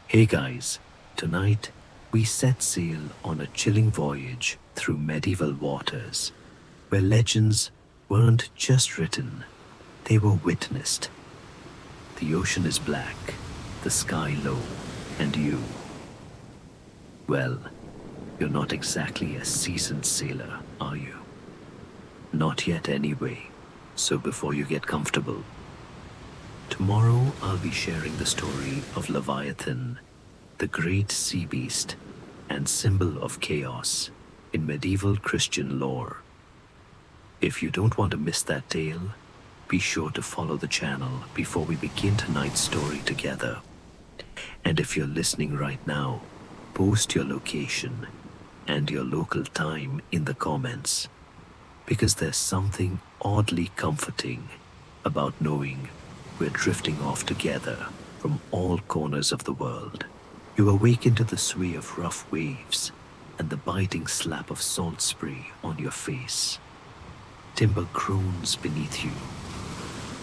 Hey guys, tonight we set sail on a chilling voyage through medieval waters where legends weren't just written, they were witnessed. The ocean is black, the sky low, and you, well, you're not exactly a seasoned sailor, are you? Not yet anyway, so before you get comfortable, tomorrow I'll be sharing the story of Leviathan, the great sea beast and symbol of chaos in medieval Christian lore. If you don't want to miss that tale, be sure to follow the channel before we begin tonight's story together. And if you're listening right now, post your location and your local time in the comments, because there's something oddly comforting about knowing we're drifting off together from all corners of the world. You awaken to the sway of rough waves and the biting slap of salt spray on your face. Timber groans beneath you.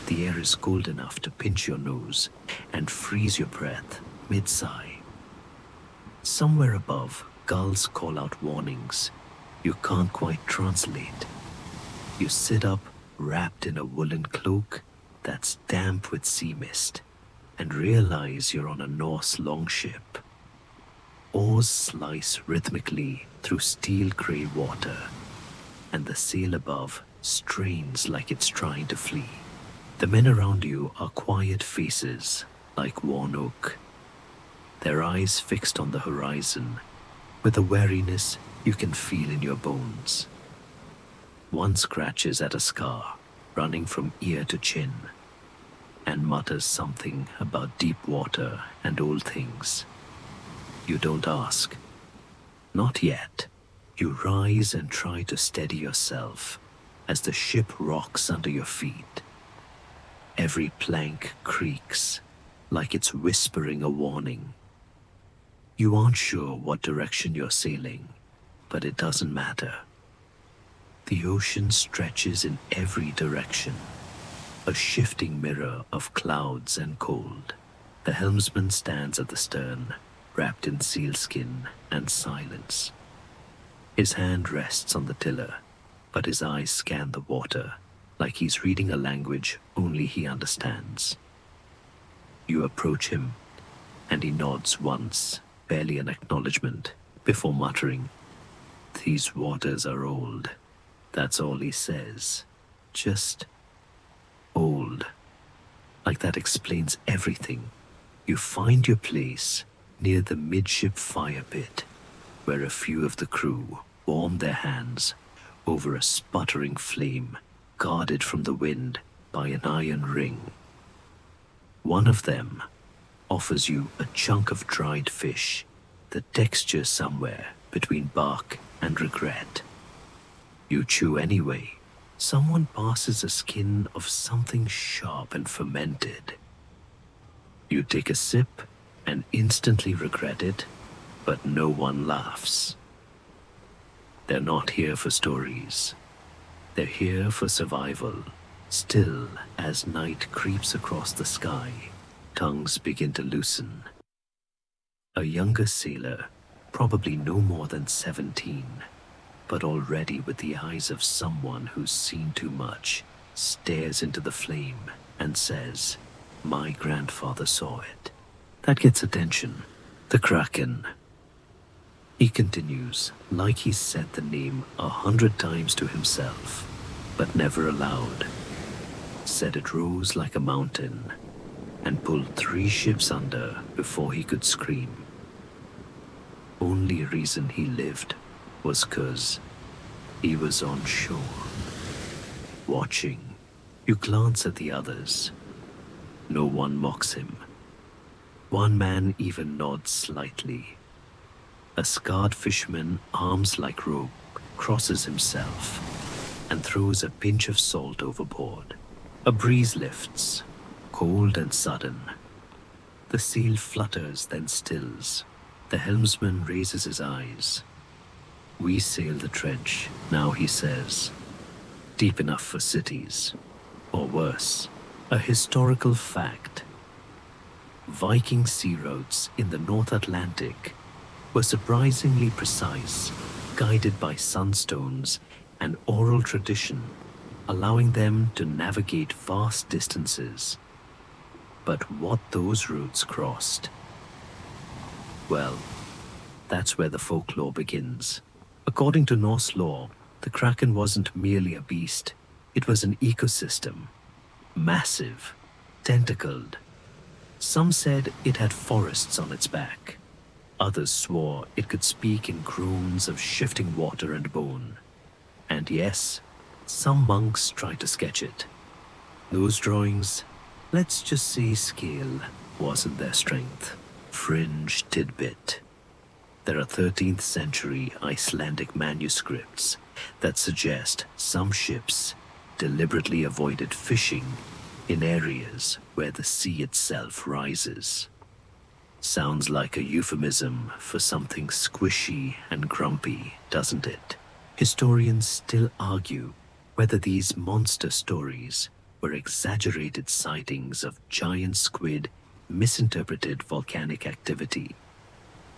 The air is cold enough to pinch your nose and freeze your breath mid-sigh. Somewhere above, gulls call out warnings you can't quite translate. You sit up, wrapped in a woolen cloak that's damp with sea mist, and realize you're on a Norse longship. Oars slice rhythmically through steel-gray water, and the sail above strains like it's trying to flee. The men around you are quiet faces like worn oak, their eyes fixed on the horizon with a wariness you can feel in your bones. One scratches at a scar running from ear to chin and mutters something about deep water and old things. You don't ask. Not yet. You rise and try to steady yourself as the ship rocks under your feet. Every plank creaks like it's whispering a warning. You aren't sure what direction you're sailing, but it doesn't matter. The ocean stretches in every direction, a shifting mirror of clouds and cold. The helmsman stands at the stern, wrapped in sealskin and silence. His hand rests on the tiller, but his eyes scan the water like he's reading a language only he understands. You approach him, and he nods once, barely an acknowledgement, before muttering, "These waters are old." That's all he says. Just old. Like that explains everything. You find your place near the midship fire pit, where a few of the crew warm their hands over a sputtering flame guarded from the wind by an iron ring. One of them offers you a chunk of dried fish, the texture somewhere between bark and regret. You chew anyway. Someone passes a skin of something sharp and fermented. You take a sip and instantly regret it, but no one laughs. They're not here for stories. They're here for survival. Still, as night creeps across the sky, tongues begin to loosen. A younger sailor, probably no more than 17, but already with the eyes of someone who's seen too much, stares into the flame and says, "My grandfather saw it." That gets attention. The Kraken. He continues, like he's said the name 100 times to himself, but never aloud. Said it rose like a mountain and pulled 3 ships under before he could scream. Only reason he lived was 'cause he was on shore. Watching, you glance at the others. No one mocks him. One man even nods slightly. A scarred fisherman, arms like rope, crosses himself and throws a pinch of salt overboard. A breeze lifts, cold and sudden. The sail flutters, then stills. The helmsman raises his eyes. "We sail the trench, now," he says. "Deep enough for cities. Or worse, a historical fact. Viking sea routes in the North Atlantic were surprisingly precise, guided by sunstones and oral tradition, allowing them to navigate vast distances. But what those routes crossed? Well, that's where the folklore begins. According to Norse lore, the Kraken wasn't merely a beast, it was an ecosystem. Massive, tentacled. Some said it had forests on its back. Others swore it could speak in groans of shifting water and bone. And yes, some monks tried to sketch it. Those drawings, let's just say scale, wasn't their strength. Fringe tidbit. There are 13th century Icelandic manuscripts that suggest some ships deliberately avoided fishing in areas where the sea itself rises. Sounds like a euphemism for something squishy and grumpy, doesn't it? Historians still argue whether these monster stories were exaggerated sightings of giant squid, misinterpreted volcanic activity,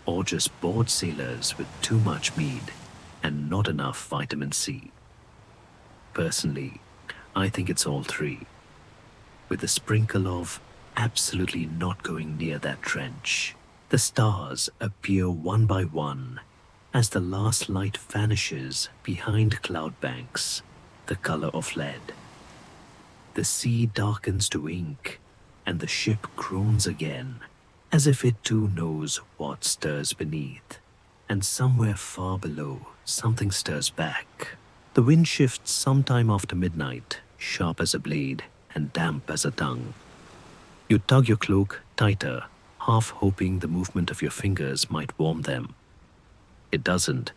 or just bored sailors with too much mead and not enough vitamin C. Personally, I think it's all three, with a sprinkle of absolutely not going near that trench. The stars appear one by one as the last light vanishes behind cloud banks, the color of lead. The sea darkens to ink, and the ship groans again, as if it too knows what stirs beneath. And somewhere far below, something stirs back. The wind shifts sometime after midnight, sharp as a blade and damp as a tongue. You tug your cloak tighter, half hoping the movement of your fingers might warm them. It doesn't.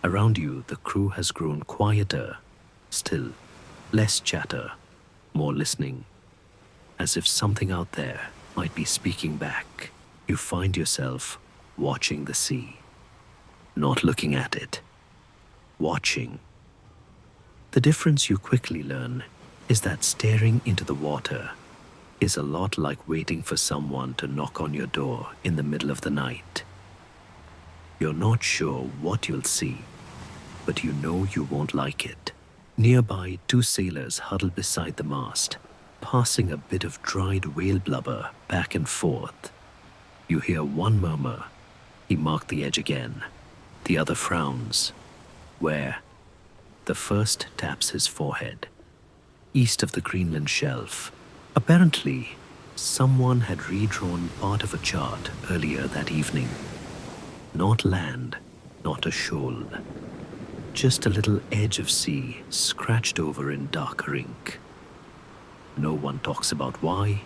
Around you, the crew has grown quieter, still, less chatter, more listening, as if something out there might be speaking back. You find yourself watching the sea, not looking at it, watching. The difference you quickly learn is that staring into the water is a lot like waiting for someone to knock on your door in the middle of the night. You're not sure what you'll see, but you know you won't like it. Nearby, two sailors huddle beside the mast, passing a bit of dried whale blubber back and forth. You hear one murmur, "He marked the edge again." The other frowns. Where? The first taps his forehead, east of the Greenland shelf. Apparently, someone had redrawn part of a chart earlier that evening. Not land, not a shoal, just a little edge of sea scratched over in darker ink. No one talks about why.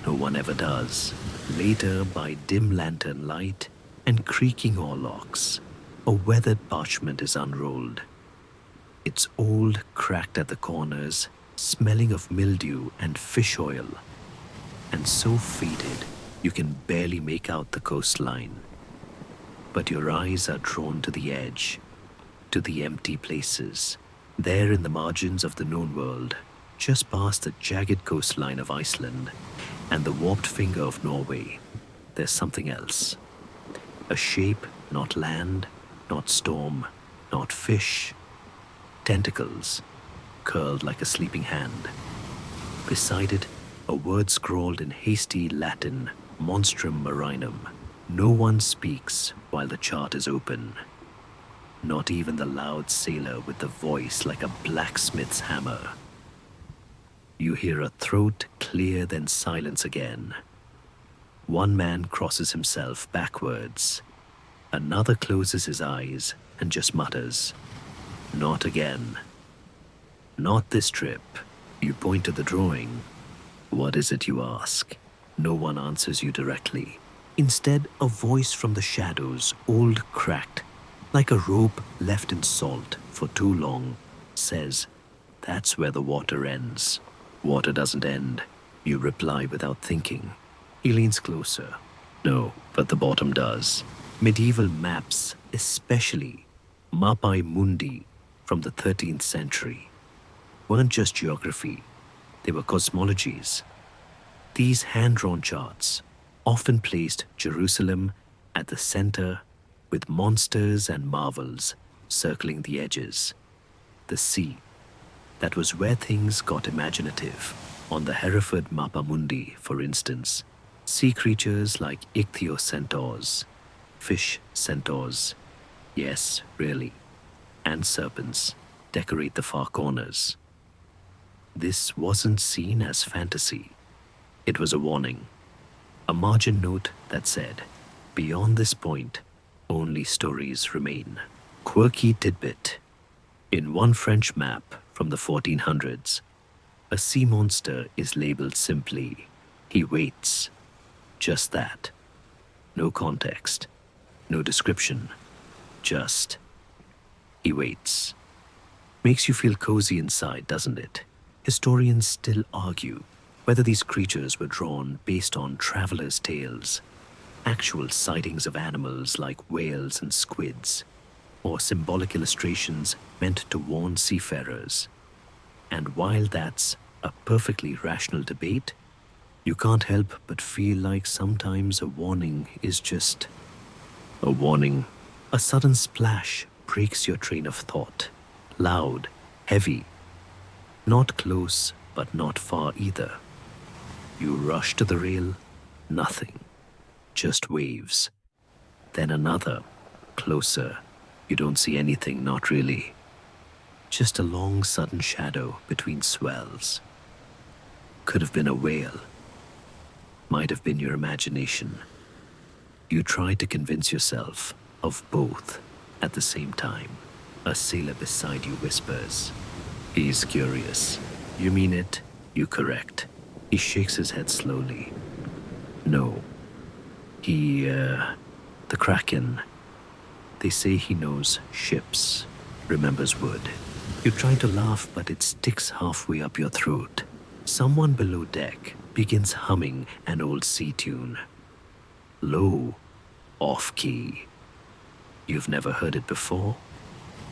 No one ever does. Later, by dim lantern light and creaking oarlocks, a weathered parchment is unrolled. It's old, cracked at the corners, smelling of mildew and fish oil, and so faded you can barely make out the coastline. But your eyes are drawn to the edge, to the empty places. There in the margins of the known world, just past the jagged coastline of Iceland and the warped finger of Norway, there's something else. A shape, not land, not storm, not fish. Tentacles, curled like a sleeping hand. Beside it, a word scrawled in hasty Latin, monstrum marinum. No one speaks while the chart is open. Not even the loud sailor with the voice like a blacksmith's hammer. You hear a throat clear, then silence again. One man crosses himself backwards. Another closes his eyes and just mutters, "Not again. Not this trip." You point to the drawing. What is it, you ask? No one answers you directly. Instead, a voice from the shadows, old, cracked, like a rope left in salt for too long, says, "That's where the water ends." "Water doesn't end," you reply without thinking. He leans closer. "No, but the bottom does." Medieval maps, especially Mapai Mundi from the 13th century, weren't just geography, they were cosmologies. These hand-drawn charts often placed Jerusalem at the center with monsters and marvels circling the edges. The sea, that was where things got imaginative. On the Hereford Mapamundi, for instance, sea creatures like ichthyocentaurs, fish centaurs, yes, really, and serpents decorate the far corners. This wasn't seen as fantasy. It was a warning, a margin note that said, beyond this point, only stories remain. Quirky tidbit. In one French map from the 1400s, a sea monster is labeled simply, "He waits." Just that. No context, no description, just, "He waits." Makes you feel cozy inside, doesn't it? Historians still argue whether these creatures were drawn based on travelers' tales, actual sightings of animals like whales and squids, or symbolic illustrations meant to warn seafarers. And while that's a perfectly rational debate, you can't help but feel like sometimes a warning is just a warning. A sudden splash breaks your train of thought. Loud, heavy, not close but not far either. You rush to the rail, nothing, just waves. Then another, closer. You don't see anything, not really. Just a long sudden shadow between swells. Could have been a whale. Might have been your imagination. You try to convince yourself of both at the same time. A sailor beside you whispers, "He's curious." You mean it, you correct. He shakes his head slowly. No. The Kraken. They say he knows ships, remembers wood. You try to laugh, but it sticks halfway up your throat. Someone below deck begins humming an old sea tune. Low, off-key. You've never heard it before,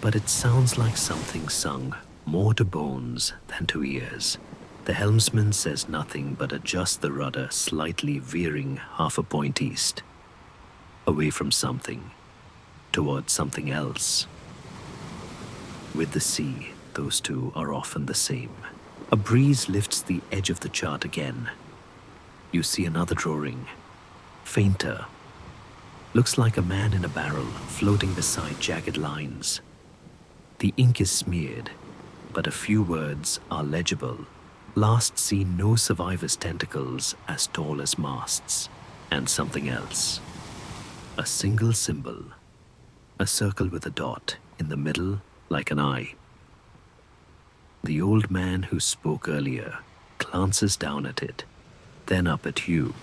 but it sounds like something sung more to bones than to ears. The helmsman says nothing but adjusts the rudder slightly, veering half a point east, away from something, towards something else. With the sea, those two are often the same. A breeze lifts the edge of the chart again. You see another drawing, fainter. Looks like a man in a barrel floating beside jagged lines. The ink is smeared, but a few words are legible. Last seen no survivor's tentacles as tall as masts, and something else. A single symbol, a circle with a dot in the middle like an eye. The old man who spoke earlier glances down at it, then up at you.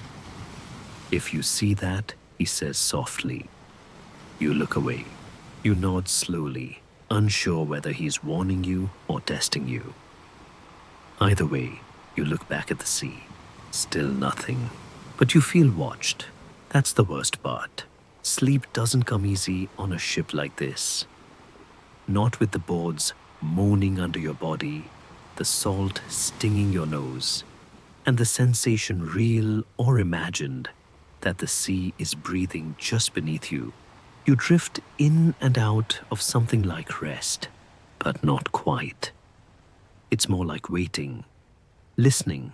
If you see that, he says softly. You look away. You nod slowly, unsure whether he's warning you or testing you. Either way, you look back at the sea. Still nothing. But you feel watched. That's the worst part. Sleep doesn't come easy on a ship like this. Not with the boards moaning under your body, the salt stinging your nose, and the sensation, real or imagined, that the sea is breathing just beneath you. You drift in and out of something like rest, but not quite. It's more like waiting, listening,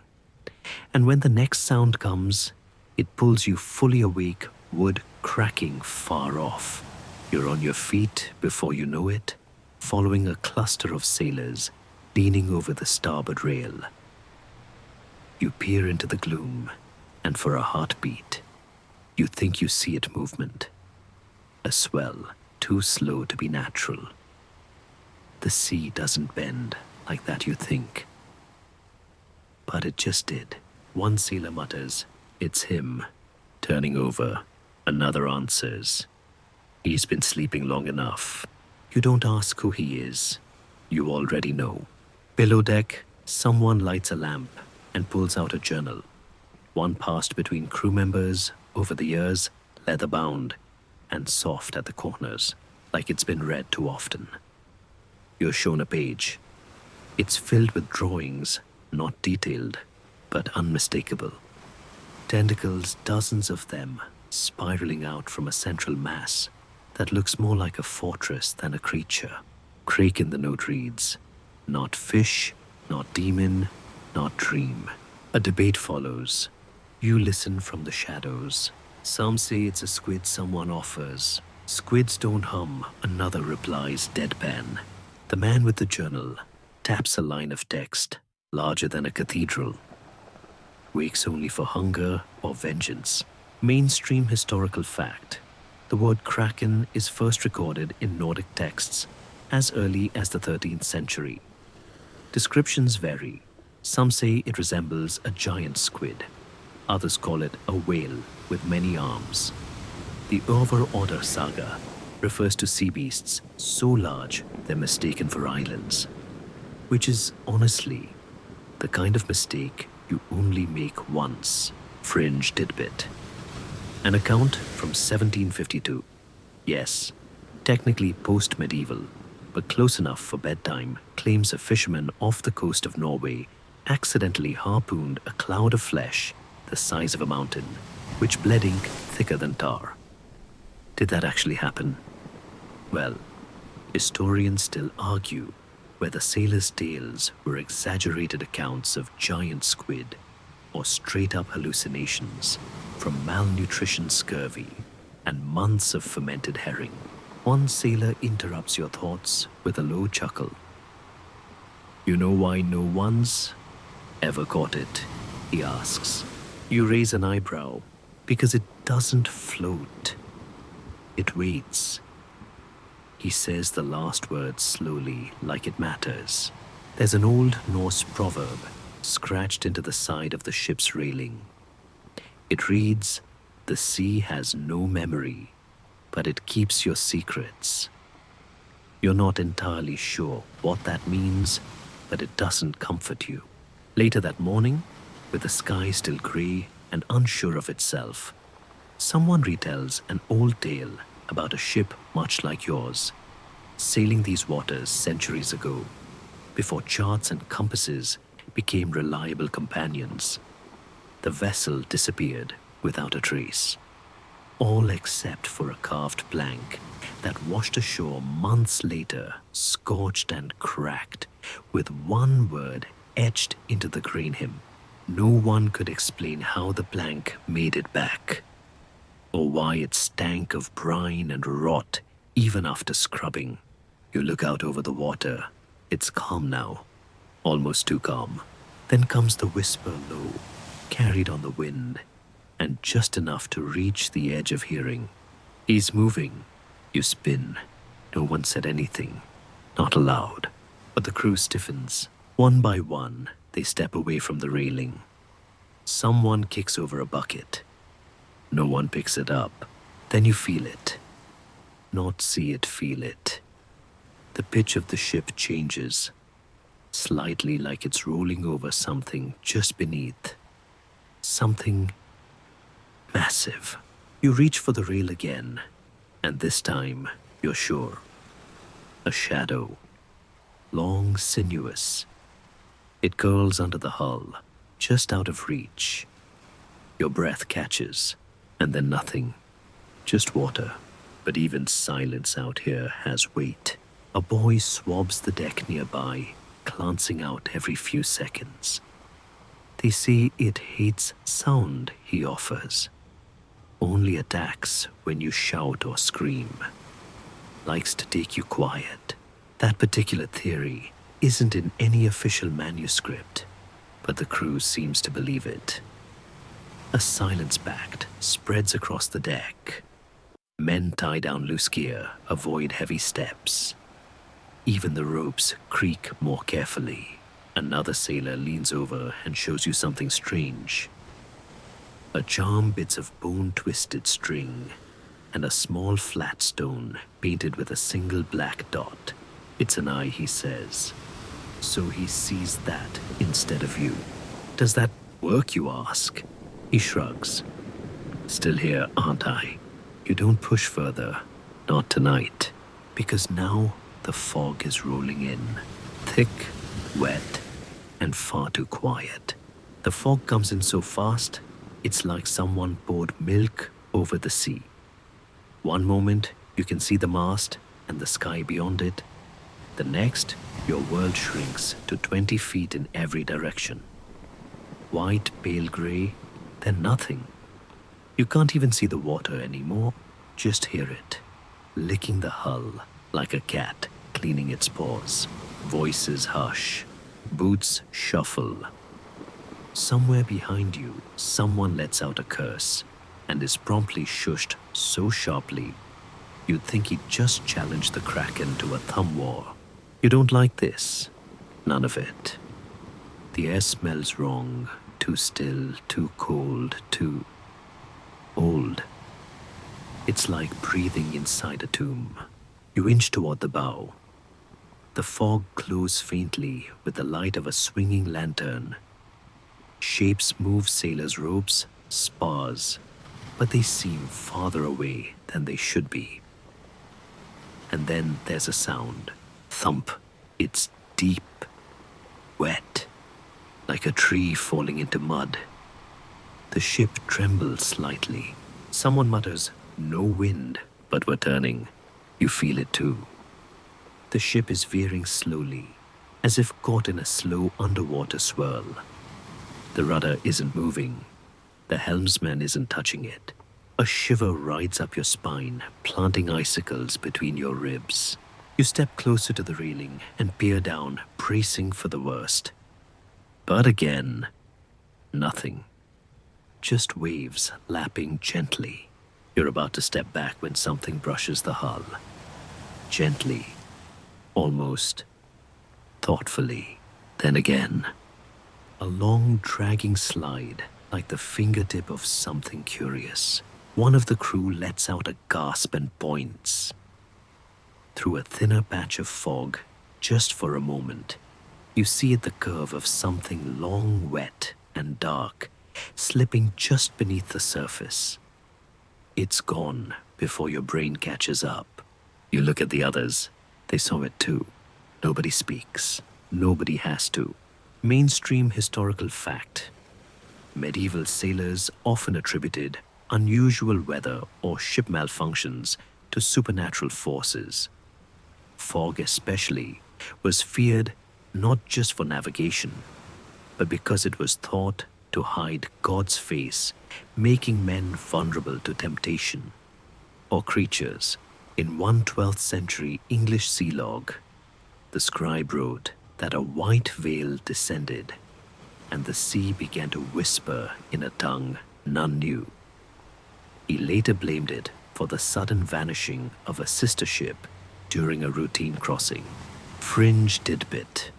and when the next sound comes, it pulls you fully awake, wood cracking far off. You're on your feet before you know it, following a cluster of sailors leaning over the starboard rail. You peer into the gloom, and for a heartbeat, you think you see it movement. A swell too slow to be natural. The sea doesn't bend like that, you think. But it just did. One sailor mutters, "It's him." Turning over, another answers, "He's been sleeping long enough." You don't ask who he is. You already know. Below deck, someone lights a lamp and pulls out a journal. One passed between crew members over the years, leather-bound and soft at the corners, like it's been read too often. You're shown a page. It's filled with drawings, not detailed, but unmistakable. Tentacles, dozens of them, spiraling out from a central mass that looks more like a fortress than a creature. Kraken, the note reads. Not fish, not demon, not dream. A debate follows. You listen from the shadows. Some say it's a squid someone offers. Squids don't hum, another replies deadpan. The man with the journal taps a line of text, larger than a cathedral. Wakes only for hunger or vengeance. Mainstream historical fact. The word Kraken is first recorded in Nordic texts as early as the 13th century. Descriptions vary. Some say it resembles a giant squid. Others call it a whale with many arms. The Over-Order saga refers to sea beasts so large they're mistaken for islands, which is honestly the kind of mistake you only make once. Fringe tidbit. An account from 1752. Yes, technically post-medieval, but close enough for bedtime, claims a fisherman off the coast of Norway accidentally harpooned a cloud of flesh the size of a mountain, which bled ink thicker than tar. Did that actually happen? Well, historians still argue whether sailors' tales were exaggerated accounts of giant squid or straight-up hallucinations from malnutrition, scurvy, and months of fermented herring. One sailor interrupts your thoughts with a low chuckle. You know why no one's ever caught it? He asks. You raise an eyebrow because it doesn't float. It waits. He says the last words slowly, like it matters. There's an old Norse proverb scratched into the side of the ship's railing. It reads, "The sea has no memory, but it keeps your secrets." You're not entirely sure what that means, but it doesn't comfort you. Later that morning, with the sky still grey and unsure of itself, someone retells an old tale about a ship much like yours, sailing these waters centuries ago, before charts and compasses became reliable companions. The vessel disappeared without a trace, all except for a carved plank that washed ashore months later, scorched and cracked, with one word etched into the cranium. No one could explain how the plank made it back, or why it stank of brine and rot even after scrubbing. You look out over the water. It's calm now, almost too calm. Then comes the whisper low, carried on the wind, and just enough to reach the edge of hearing. He's moving. You spin. No one said anything, not aloud, but the crew stiffens. One by one, they step away from the railing. Someone kicks over a bucket. No one picks it up. Then you feel it. Not see it, feel it. The pitch of the ship changes, slightly, like it's rolling over something just beneath. Something massive. You reach for the rail again, and this time, you're sure. A shadow. Long, sinuous. It curls under the hull, just out of reach. Your breath catches, and then nothing. Just water. But even silence out here has weight. A boy swabs the deck nearby, glancing out every few seconds. They say it hates sound, he offers. Only attacks when you shout or scream. Likes to take you quiet. That particular theory isn't in any official manuscript, but the crew seems to believe it. A silence pact spreads across the deck. Men tie down loose gear, avoid heavy steps. Even the ropes creak more carefully. Another sailor leans over and shows you something strange. A charm, bits of bone-twisted string, and a small flat stone painted with a single black dot. It's an eye, he says. So he sees that instead of you. Does that work, you ask? He shrugs. Still here, aren't I? You don't push further. Not tonight. Because now the fog is rolling in. Thick, wet, and far too quiet. The fog comes in so fast, It's like someone poured milk over the sea. One moment, you can see the mast and the sky beyond it. The next, your world shrinks to 20 feet in every direction. White, pale gray, then nothing. You can't even see the water anymore, just hear it, licking the hull like a cat cleaning its paws. Voices hush, boots shuffle. Somewhere behind you, someone lets out a curse and is promptly shushed so sharply you'd think he'd just challenged the Kraken to a thumb war. You don't like this? None of it. The air smells wrong, too still, too cold, too old. It's like breathing inside a tomb. You inch toward the bow. The fog glows faintly with the light of a swinging lantern. Shapes move sailors' ropes, spars, but they seem farther away than they should be. And then there's a sound. Thump. It's deep, wet, like a tree falling into mud. The ship trembles slightly. Someone mutters, "No wind," but we're turning. You feel it too. The ship is veering slowly, as if caught in a slow underwater swirl. The rudder isn't moving. The helmsman isn't touching it. A shiver rides up your spine, planting icicles between your ribs. You step closer to the railing and peer down, bracing for the worst. But again, nothing. Just waves lapping gently. You're about to step back when something brushes the hull. Gently, almost thoughtfully. Then again, a long dragging slide like the fingertip of something curious. One of the crew lets out a gasp and points. Through a thinner patch of fog, just for a moment, you see the curve of something long, wet, and dark, slipping just beneath the surface. It's gone before your brain catches up. You look at the others. They saw it too. Nobody speaks. Nobody has to. Mainstream historical fact. Medieval sailors often attributed unusual weather or ship malfunctions to supernatural forces. Fog especially was feared not just for navigation, but because it was thought to hide God's face, making men vulnerable to temptation. Or creatures. In one 12th century English sea log, the scribe wrote that a white veil descended, and the sea began to whisper in a tongue none knew. He later blamed it for the sudden vanishing of a sister ship during a routine crossing. Fringe tidbit.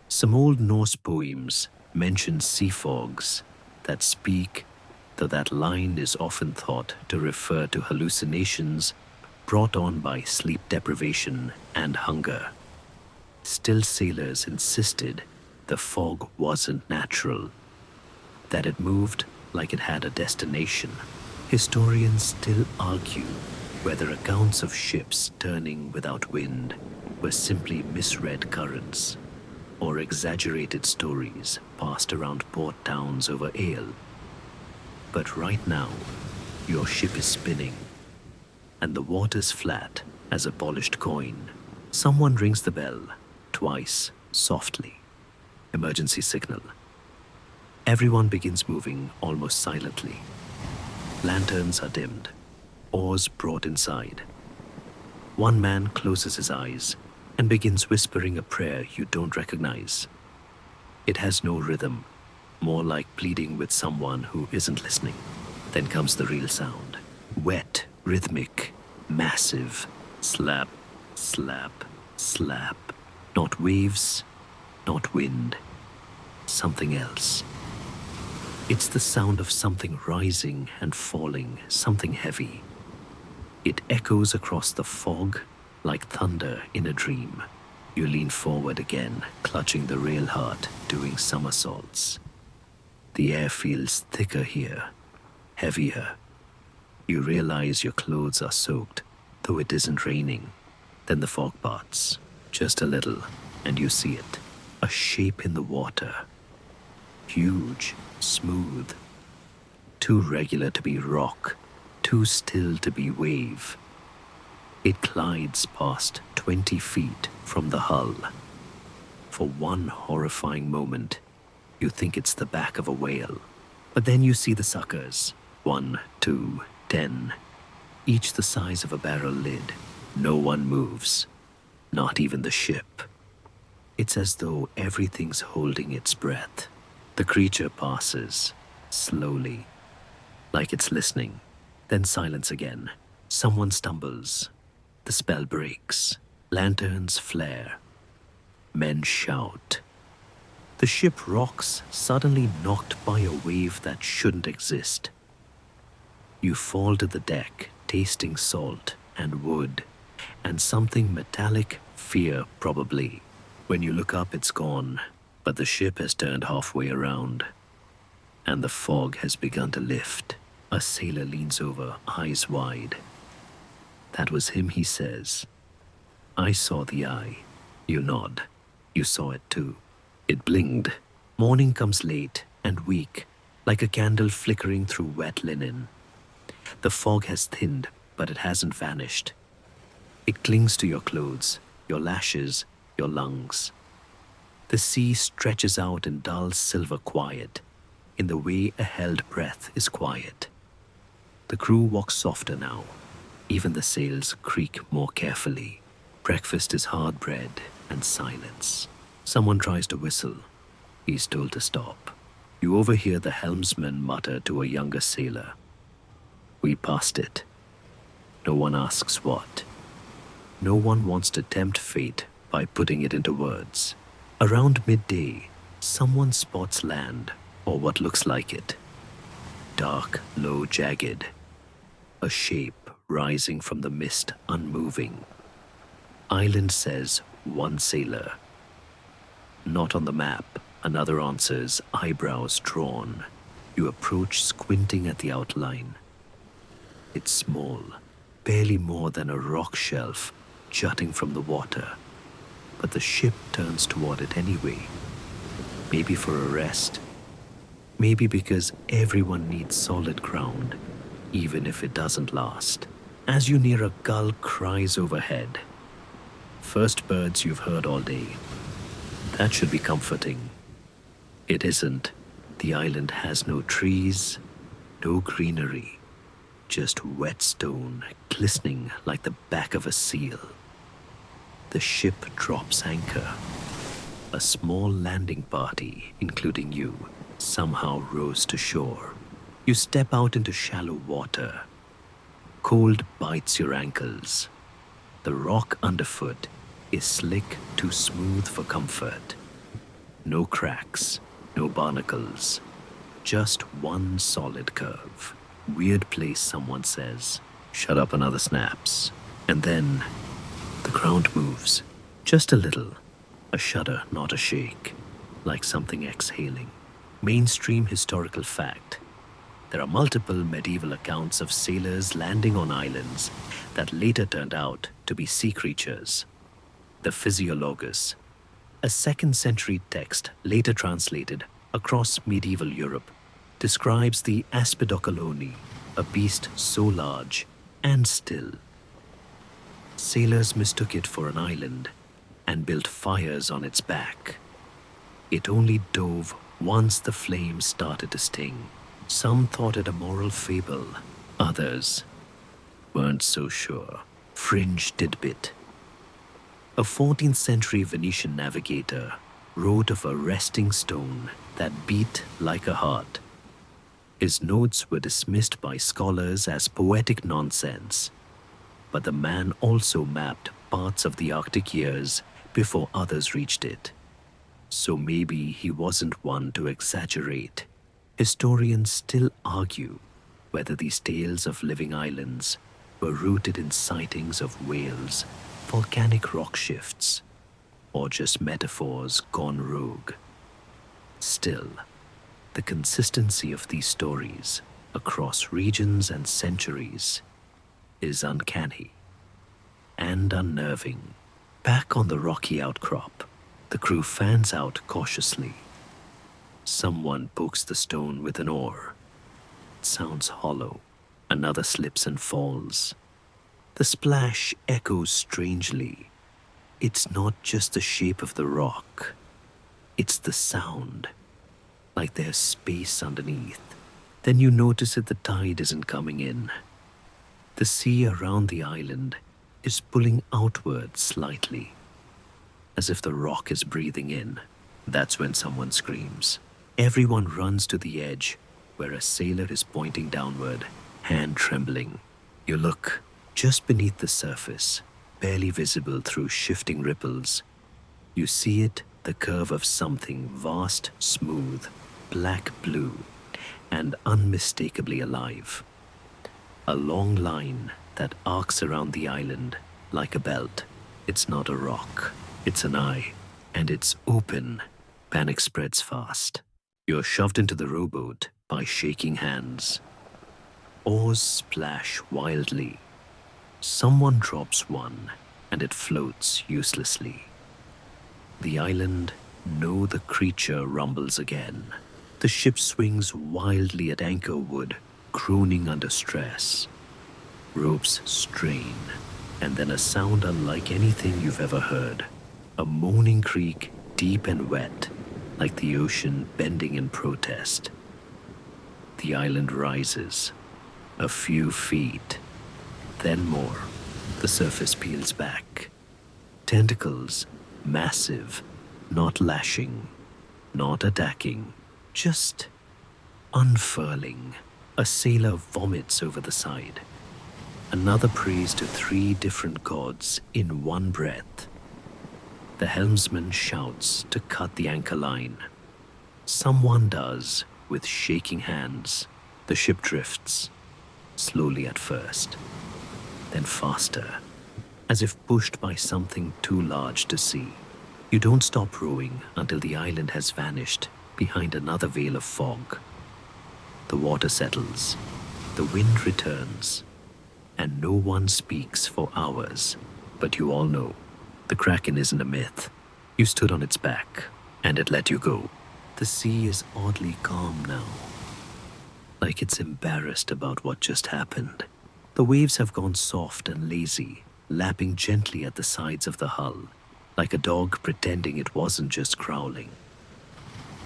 Some Old Norse poems mention sea fogs that speak, though that line is often thought to refer to hallucinations brought on by sleep deprivation and hunger. Still, sailors insisted the fog wasn't natural, that it moved like it had a destination. Historians still argue whether accounts of ships turning without wind were simply misread currents or exaggerated stories passed around port towns over ale. But right now, your ship is spinning, and the water's flat as a polished coin. Someone rings the bell, twice, softly. Emergency signal. Everyone begins moving almost silently. Lanterns are dimmed, oars brought inside. One man closes his eyes and begins whispering a prayer you don't recognize. It has no rhythm, more like pleading with someone who isn't listening. Then comes the real sound. Wet, rhythmic, massive. Slap, slap, slap. Not waves, not wind. Something else. It's the sound of something rising and falling, something heavy. It echoes across the fog like thunder in a dream. You lean forward again, clutching the rail heart, doing somersaults. The air feels thicker here, heavier. You realize your clothes are soaked, though it isn't raining. Then the fog parts, just a little, and you see it. A shape in the water. Huge, smooth, too regular to be rock, too still to be wave. It glides past 20 feet from the hull. For one horrifying moment, you think it's the back of a whale. But then you see the suckers. 1, 2, 10. Each the size of a barrel lid. No one moves. Not even the ship. It's as though everything's holding its breath. The creature passes, slowly, like it's listening. Then silence again. Someone stumbles. The spell breaks. Lanterns flare. Men shout. The ship rocks, suddenly knocked by a wave that shouldn't exist. You fall to the deck, tasting salt and wood, and something metallic, fear probably. When you look up, it's gone, but the ship has turned halfway around, and the fog has begun to lift. A sailor leans over, eyes wide. That was him, he says. I saw the eye. You nod. You saw it too. It blinked. Morning comes late and weak, like a candle flickering through wet linen. The fog has thinned, but it hasn't vanished. It clings to your clothes, your lashes, your lungs. The sea stretches out in dull silver quiet, in the way a held breath is quiet. The crew walks softer now. Even the sails creak more carefully. Breakfast is hard bread and silence. Someone tries to whistle. He's told to stop. You overhear the helmsman mutter to a younger sailor. We passed it. No one asks what. No one wants to tempt fate by putting it into words. Around midday, someone spots land, or what looks like it. Dark, low, jagged. A shape rising from the mist, unmoving. Island says one sailor. Not on the map, another answers, eyebrows drawn. You approach, squinting at the outline. It's small, barely more than a rock shelf jutting from the water. But the ship turns toward it anyway. Maybe for a rest. Maybe because everyone needs solid ground, even if it doesn't last. As you near, a gull cries overhead. First birds you've heard all day. That should be comforting. It isn't. The island has no trees, no greenery. Just wet stone, glistening like the back of a seal. The ship drops anchor. A small landing party, including you, somehow rows to shore. You step out into shallow water. Cold bites your ankles. The rock underfoot is slick, too smooth for comfort. No cracks, no barnacles. Just one solid curve. Weird place, someone says. Shut up, another snaps. And then the ground moves. Just a little. A shudder, not a shake. Like something exhaling. Mainstream historical fact. There are multiple medieval accounts of sailors landing on islands that later turned out to be sea creatures. The Physiologus, a 2nd century text later translated across medieval Europe, describes the Aspidocoloni, a beast so large and still. Sailors mistook it for an island and built fires on its back. It only dove once the flames started to sting. Some thought it a moral fable, others weren't so sure. Fringe tidbit. A 14th century Venetian navigator wrote of a resting stone that beat like a heart. His notes were dismissed by scholars as poetic nonsense, but the man also mapped parts of the Arctic years before others reached it. So maybe he wasn't one to exaggerate. Historians still argue whether these tales of living islands were rooted in sightings of whales, volcanic rock shifts, or just metaphors gone rogue. Still, the consistency of these stories across regions and centuries is uncanny and unnerving. Back on the rocky outcrop, the crew fans out cautiously. Someone pokes the stone with an oar. sounds hollow. Another slips and falls. The splash echoes strangely. It's not just the shape of the rock, it's the sound, like there's space underneath. Then you notice that the tide isn't coming in. The sea around the island is pulling outward slightly, as if the rock is breathing in. That's when someone screams. Everyone runs to the edge, where a sailor is pointing downward, hand trembling. You look. Just beneath the surface, barely visible through shifting ripples, you see it, the curve of something vast, smooth, black-blue, and unmistakably alive. A long line that arcs around the island like a belt. It's not a rock, it's an eye, and it's open. Panic spreads fast. You're shoved into the rowboat by shaking hands. Oars splash wildly. Someone drops one, and it floats uselessly. The island, the creature rumbles again. The ship swings wildly at anchor wood, crooning under stress. Ropes strain, and then a sound unlike anything you've ever heard. A moaning creak, deep and wet, like the ocean bending in protest. The island rises, a few feet. Then more. The surface peels back. Tentacles, massive, not lashing, not attacking, just unfurling. A sailor vomits over the side. Another prays to 3 different gods in one breath. The helmsman shouts to cut the anchor line. Someone does, with shaking hands. The ship drifts, slowly at first, then faster, as if pushed by something too large to see. You don't stop rowing until the island has vanished behind another veil of fog. The water settles, the wind returns, and no one speaks for hours. But you all know, the Kraken isn't a myth. You stood on its back, and it let you go. The sea is oddly calm now, like it's embarrassed about what just happened. The waves have gone soft and lazy, lapping gently at the sides of the hull, like a dog pretending it wasn't just growling.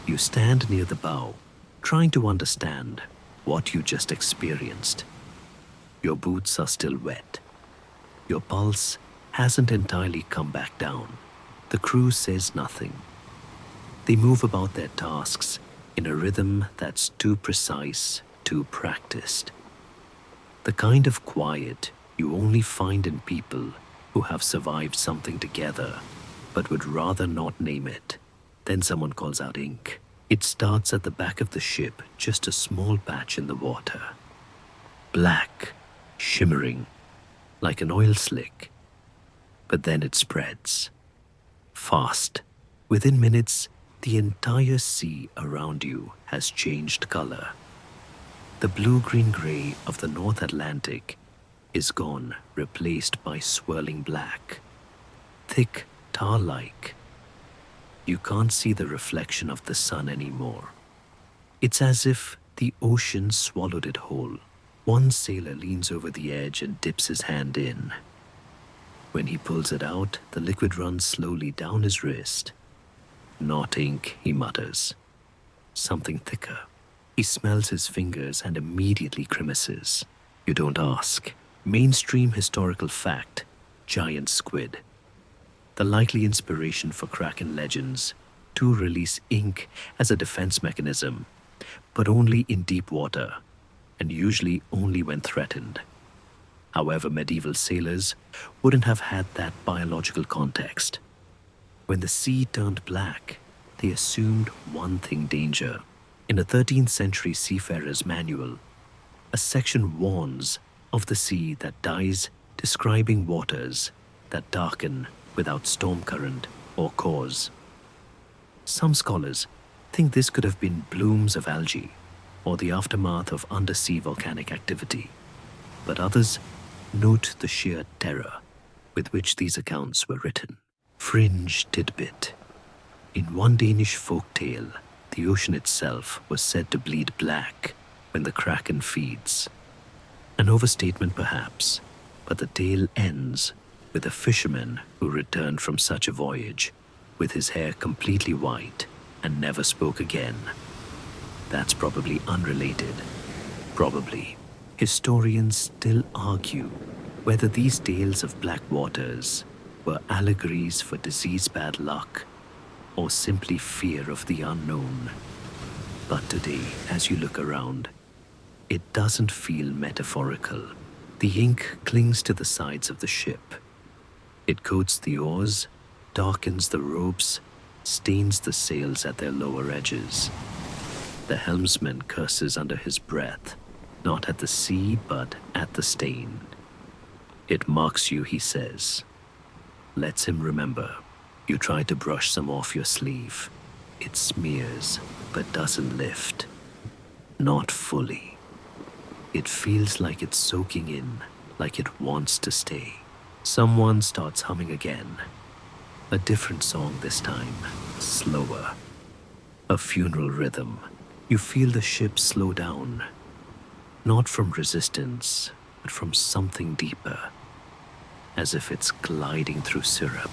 You stand near the bow, trying to understand what you just experienced. Your boots are still wet. Your pulse hasn't entirely come back down. The crew says nothing. They move about their tasks in a rhythm that's too precise, too practiced. The kind of quiet you only find in people who have survived something together but would rather not name it. Then someone calls out ink. It starts at the back of the ship, just a small patch in the water. Black, shimmering, like an oil slick. But then it spreads. Fast. Within minutes, the entire sea around you has changed color. The blue-green-gray of the North Atlantic is gone, replaced by swirling black. Thick, tar-like. You can't see the reflection of the sun anymore. It's as if the ocean swallowed it whole. One sailor leans over the edge and dips his hand in. When he pulls it out, the liquid runs slowly down his wrist. Not ink, he mutters. Something thicker. He smells his fingers and immediately grimaces. You don't ask. Mainstream historical fact: giant squid. The likely inspiration for Kraken legends to release ink as a defense mechanism, but only in deep water, and usually only when threatened. However, medieval sailors wouldn't have had that biological context. When the sea turned black, they assumed one thing: danger. In a 13th century seafarer's manual, a section warns of the sea that dies, describing waters that darken without storm current or cause. Some scholars think this could have been blooms of algae or the aftermath of undersea volcanic activity, but others note the sheer terror with which these accounts were written. Fringe tidbit. In one Danish folk tale, the ocean itself was said to bleed black when the Kraken feeds. An overstatement perhaps, but the tale ends with a fisherman who returned from such a voyage with his hair completely white and never spoke again. That's probably unrelated. Probably. Historians still argue whether these tales of black waters were allegories for disease bad luck or simply fear of the unknown. But today, as you look around, it doesn't feel metaphorical. The ink clings to the sides of the ship. It coats the oars, darkens the ropes, stains the sails at their lower edges. The helmsman curses under his breath, not at the sea, but at the stain. It marks you, he says. Lets him remember. You try to brush some off your sleeve. It smears, but doesn't lift. Not fully. It feels like it's soaking in, like it wants to stay. Someone starts humming again. A different song this time, slower. A funeral rhythm. You feel the ship slow down. Not from resistance, but from something deeper. As if it's gliding through syrup.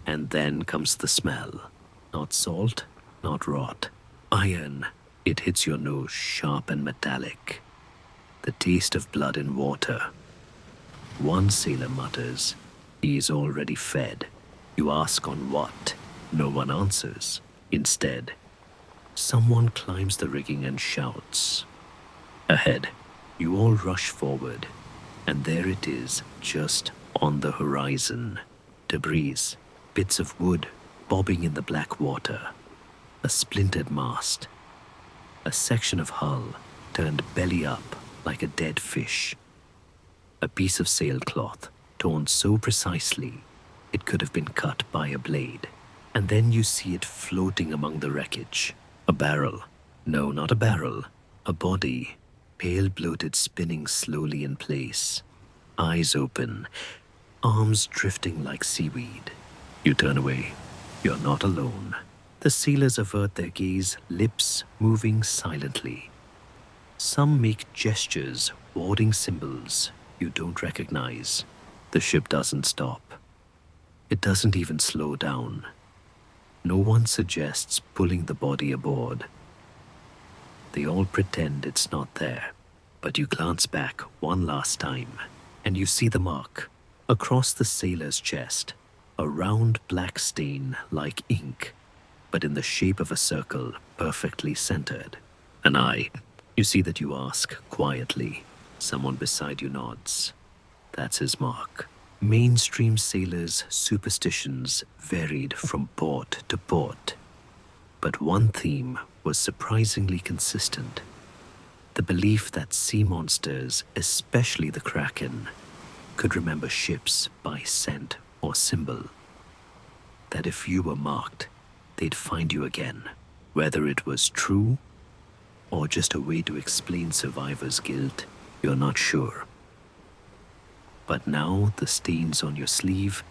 And then comes the smell. Not salt, not rot. Iron. It hits your nose sharp and metallic. The taste of blood in water. One sailor mutters, he is already fed. You ask on what? No one answers. Instead, someone climbs the rigging and shouts. Ahead, you all rush forward, and there it is, just on the horizon. Debris, bits of wood bobbing in the black water. A splintered mast. A section of hull turned belly up like a dead fish. A piece of sailcloth torn so precisely it could have been cut by a blade. And then you see it floating among the wreckage. A barrel. No, not a barrel. A body. Pale bloated, spinning slowly in place. Eyes open. Arms drifting like seaweed. You turn away. You're not alone. The sailors avert their gaze, lips moving silently. Some make gestures, warding symbols you don't recognize. The ship doesn't stop. It doesn't even slow down. No one suggests pulling the body aboard. They all pretend it's not there. But you glance back one last time, and you see the mark. Across the sailor's chest, a round black stain like ink, but in the shape of a circle, perfectly centered. An eye. You see that you ask, quietly. Someone beside you nods. That's his mark. Mainstream sailors' superstitions varied from port to port. But one theme was surprisingly consistent. The belief that sea monsters, especially the Kraken, could remember ships by scent or symbol. That if you were marked, they'd find you again. Whether it was true or just a way to explain survivors' guilt, you're not sure. But now the stain's on your sleeve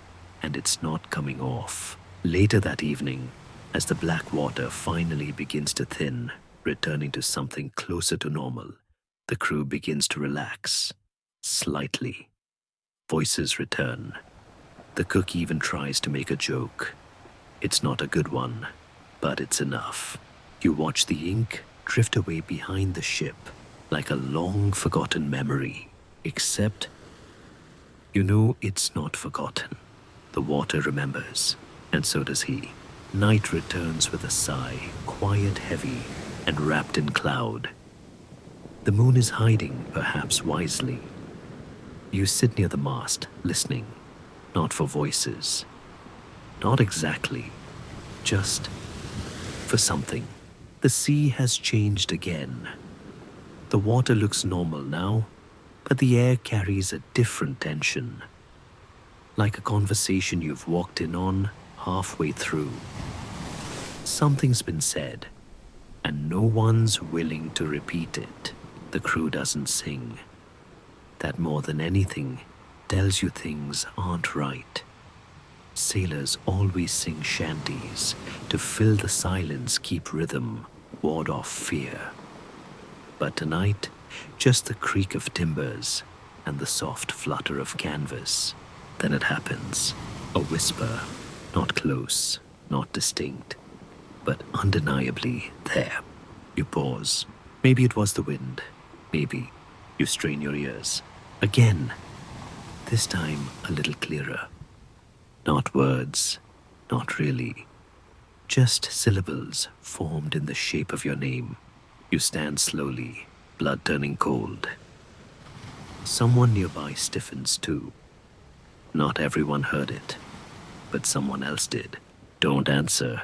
and it's not coming off. Later that evening, as the black water finally begins to thin, returning to something closer to normal, the crew begins to relax. Slightly. Voices return. The cook even tries to make a joke. It's not a good one, but it's enough. You watch the ink drift away behind the ship like a long-forgotten memory. Except, you know it's not forgotten. The water remembers, and so does he. Night returns with a sigh, quiet, heavy, and wrapped in cloud. The moon is hiding, perhaps wisely. You sit near the mast, listening, not for voices. Not exactly, just for something. The sea has changed again. The water looks normal now, but the air carries a different tension. Like a conversation you've walked in on halfway through. Something's been said, and no one's willing to repeat it. The crew doesn't sing. That more than anything tells you things aren't right. Sailors always sing shanties to fill the silence, keep rhythm, ward off fear. But tonight, just the creak of timbers and the soft flutter of canvas. Then it happens. A whisper, not close, not distinct, but undeniably there. You pause. Maybe it was the wind. Maybe you strain your ears. Again, this time a little clearer. Not words, not really. Just syllables formed in the shape of your name. You stand slowly, blood turning cold. Someone nearby stiffens too. Not everyone heard it, but someone else did. Don't answer.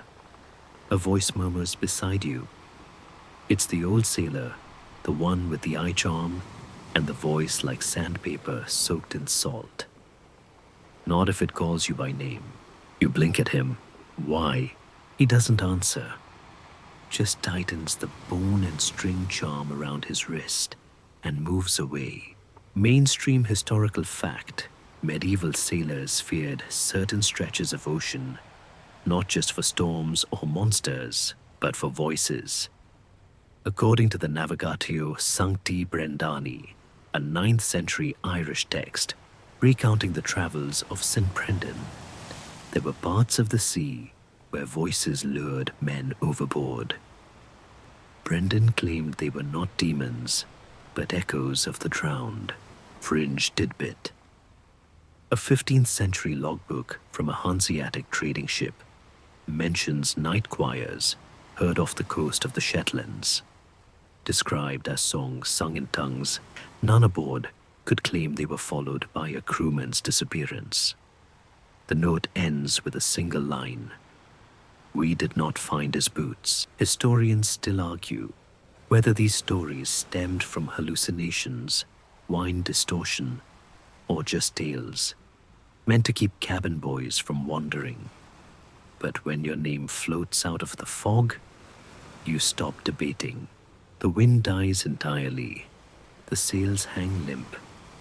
A voice murmurs beside you. It's the old sailor, the one with the eye charm and the voice like sandpaper soaked in salt. Not if it calls you by name. You blink at him. Why? He doesn't answer. Just tightens the bone and string charm around his wrist and moves away. Mainstream historical fact. Medieval sailors feared certain stretches of ocean, not just for storms or monsters, but for voices. According to the Navigatio Sancti Brendani, a 9th century Irish text recounting the travels of St. Brendan, there were parts of the sea where voices lured men overboard. Brendan claimed they were not demons, but echoes of the drowned. Fringe tidbit. A 15th century logbook from a Hanseatic trading ship mentions night choirs heard off the coast of the Shetlands. Described as songs sung in tongues, none aboard could claim they were followed by a crewman's disappearance. The note ends with a single line. We did not find his boots. Historians still argue whether these stories stemmed from hallucinations, wine distortion, or just tales meant to keep cabin boys from wandering. But when your name floats out of the fog, you stop debating. The wind dies entirely. The sails hang limp,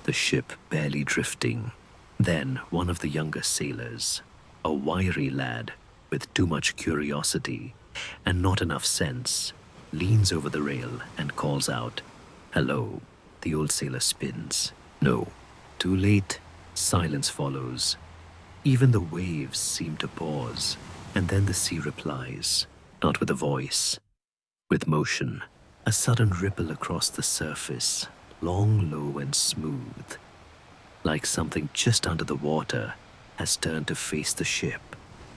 the ship barely drifting. Then one of the younger sailors, a wiry lad with too much curiosity and not enough sense, leans over the rail and calls out, "Hello." The old sailor spins. No. Too late. Silence follows. Even the waves seem to pause, and then the sea replies, not with a voice, with motion. A sudden ripple across the surface, long, low, and smooth, like something just under the water has turned to face the ship.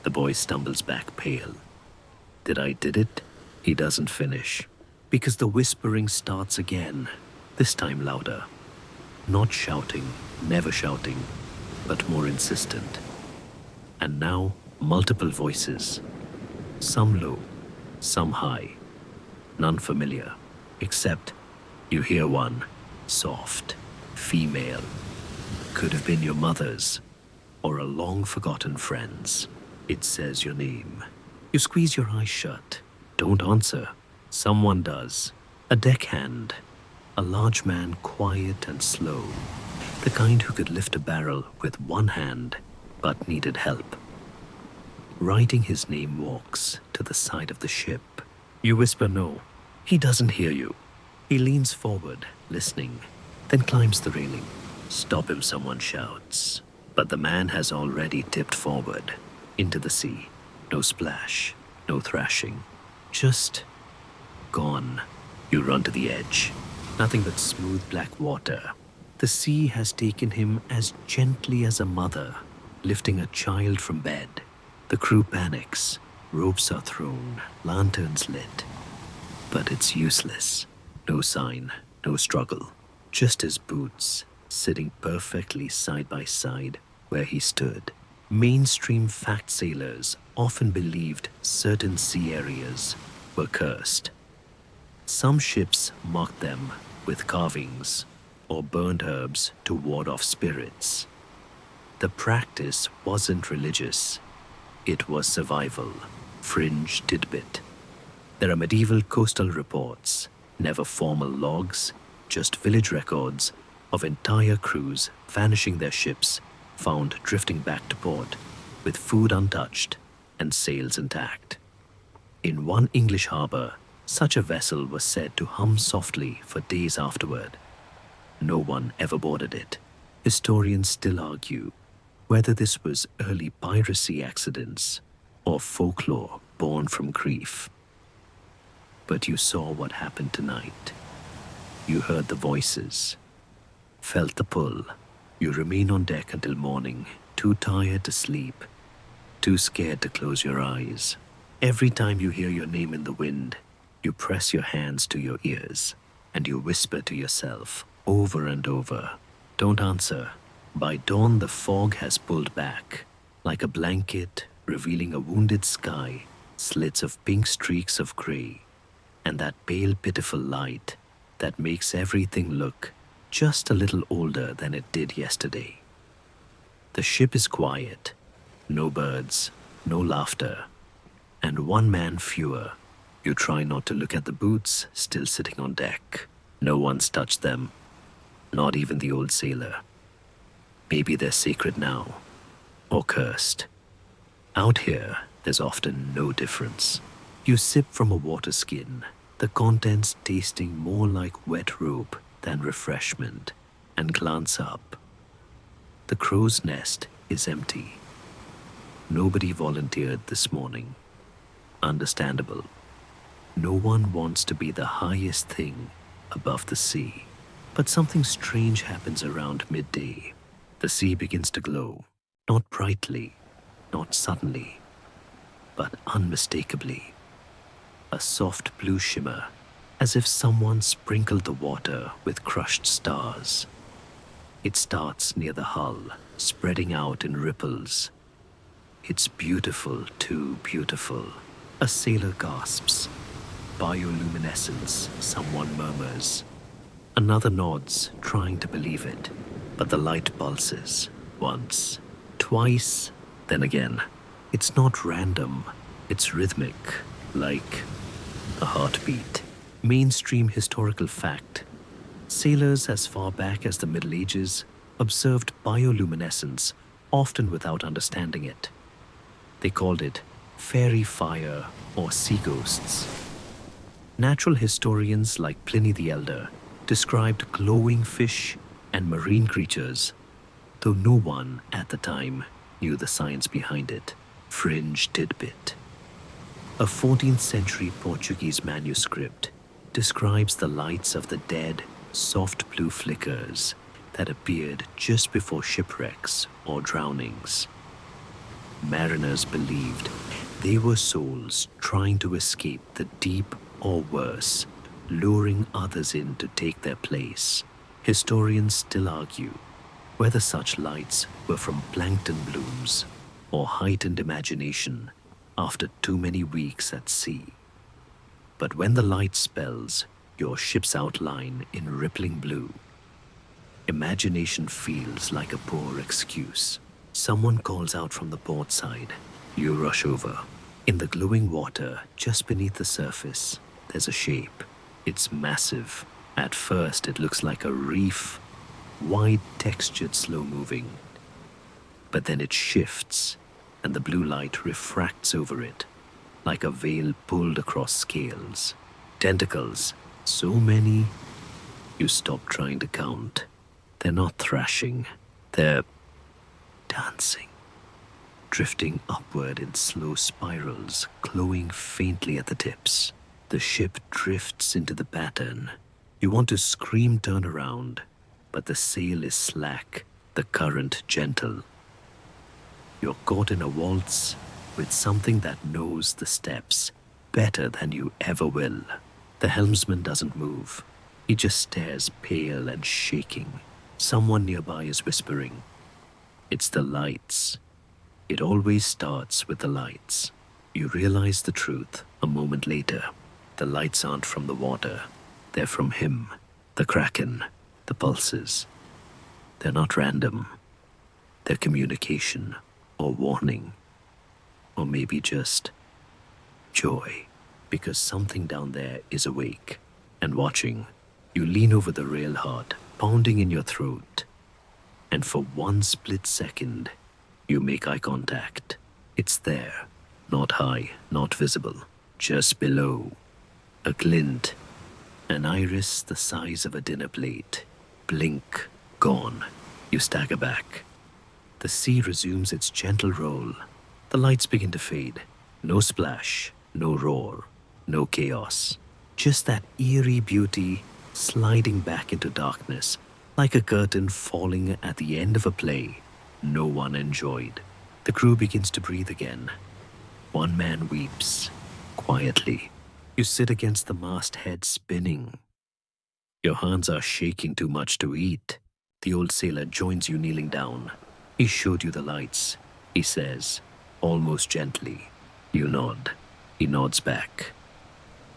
The boy stumbles back pale. Did it? He doesn't finish, because the whispering starts again, this time louder. Not shouting, never shouting, but more insistent. And now, multiple voices. Some low, some high. None familiar, except you hear one, soft, female. Could have been your mother's, or a long-forgotten friend's. It says your name. You squeeze your eyes shut. Don't answer. Someone does. A deckhand. A large man, quiet and slow. The kind who could lift a barrel with one hand, but needed help. Writing his name walks to the side of the ship. You whisper no. He doesn't hear you. He leans forward, listening, then climbs the railing. Stop him, someone shouts. But the man has already tipped forward, into the sea. No splash, no thrashing. Just gone. You run to the edge. Nothing but smooth black water. The sea has taken him as gently as a mother, lifting a child from bed. The crew panics. Ropes are thrown, lanterns lit. But it's useless. No sign, no struggle. Just his boots, sitting perfectly side by side where he stood. Mainstream fact sailors often believed certain sea areas were cursed. Some ships marked them with carvings or burned herbs to ward off spirits. The practice wasn't religious. It was survival. Fringe tidbit. There are medieval coastal reports, never formal logs, just village records of entire crews vanishing their ships, found drifting back to port with food untouched and sails intact. In one English harbor, Such a vessel was said to hum softly for days afterward. No one ever boarded it. Historians still argue whether this was early piracy accidents or folklore born from grief. But you saw what happened tonight. You heard the voices, felt the pull. You remain on deck until morning, too tired to sleep, too scared to close your eyes. Every time you hear your name in the wind, you press your hands to your ears and you whisper to yourself over and over, "Don't answer." By dawn, the fog has pulled back, like a blanket revealing a wounded sky, slits of pink streaks of gray, and that pale, pitiful light that makes everything look just a little older than it did yesterday. The ship is quiet, no birds, no laughter, and one man fewer. You try not to look at the boots still sitting on deck. No one's touched them, not even the old sailor. Maybe they're sacred now, or cursed. Out here, there's often no difference. You sip from a water skin, the contents tasting more like wet rope than refreshment, and glance up. The crow's nest is empty. Nobody volunteered this morning. Understandable. No one wants to be the highest thing above the sea. But something strange happens around midday. The sea begins to glow, not brightly, not suddenly, but unmistakably. A soft blue shimmer, as if someone sprinkled the water with crushed stars. It starts near the hull, spreading out in ripples. It's beautiful, too beautiful. A sailor gasps. Bioluminescence, someone murmurs. Another nods, trying to believe it. But the light pulses. Once, twice, then again. It's not random. It's rhythmic, like a heartbeat. Mainstream historical fact. Sailors as far back as the Middle Ages observed bioluminescence, often without understanding it. They called it fairy fire or sea ghosts. Natural historians like Pliny the Elder described glowing fish and marine creatures, though no one at the time knew the science behind it. Fringe tidbit. A 14th century Portuguese manuscript describes the lights of the dead, soft blue flickers that appeared just before shipwrecks or drownings. Mariners believed they were souls trying to escape the deep or worse, luring others in to take their place. Historians still argue whether such lights were from plankton blooms or heightened imagination after too many weeks at sea. But when the light spells your ship's outline in rippling blue, imagination feels like a poor excuse. Someone calls out from the port side. You rush over. In the glowing water just beneath the surface, there's a shape. It's massive. At first, it looks like a reef, wide textured, slow moving. But then it shifts, and the blue light refracts over it, like a veil pulled across scales. Tentacles, so many, you stop trying to count. They're not thrashing, they're dancing, drifting upward in slow spirals, glowing faintly at the tips. The ship drifts into the pattern. You want to scream, turn around, but the sail is slack, the current gentle. You're caught in a waltz with something that knows the steps better than you ever will. The helmsman doesn't move. He just stares, pale and shaking. Someone nearby is whispering. It's the lights. It always starts with the lights. You realize the truth a moment later. The lights aren't from the water. They're from him, the Kraken, the pulses. They're not random. They're communication, or warning, or maybe just joy, because something down there is awake and watching. You lean over the rail hard, pounding in your throat, and for one split second, you make eye contact. It's there, not high, not visible, just below. A glint, an iris the size of a dinner plate. Blink, gone. You stagger back. The sea resumes its gentle roll. The lights begin to fade. No splash, no roar, no chaos. Just that eerie beauty sliding back into darkness, like a curtain falling at the end of a play no one enjoyed. The crew begins to breathe again. One man weeps, quietly. You sit against the masthead spinning. Your hands are shaking too much to eat. The old sailor joins you kneeling down. He showed you the lights, he says, almost gently. You nod. He nods back.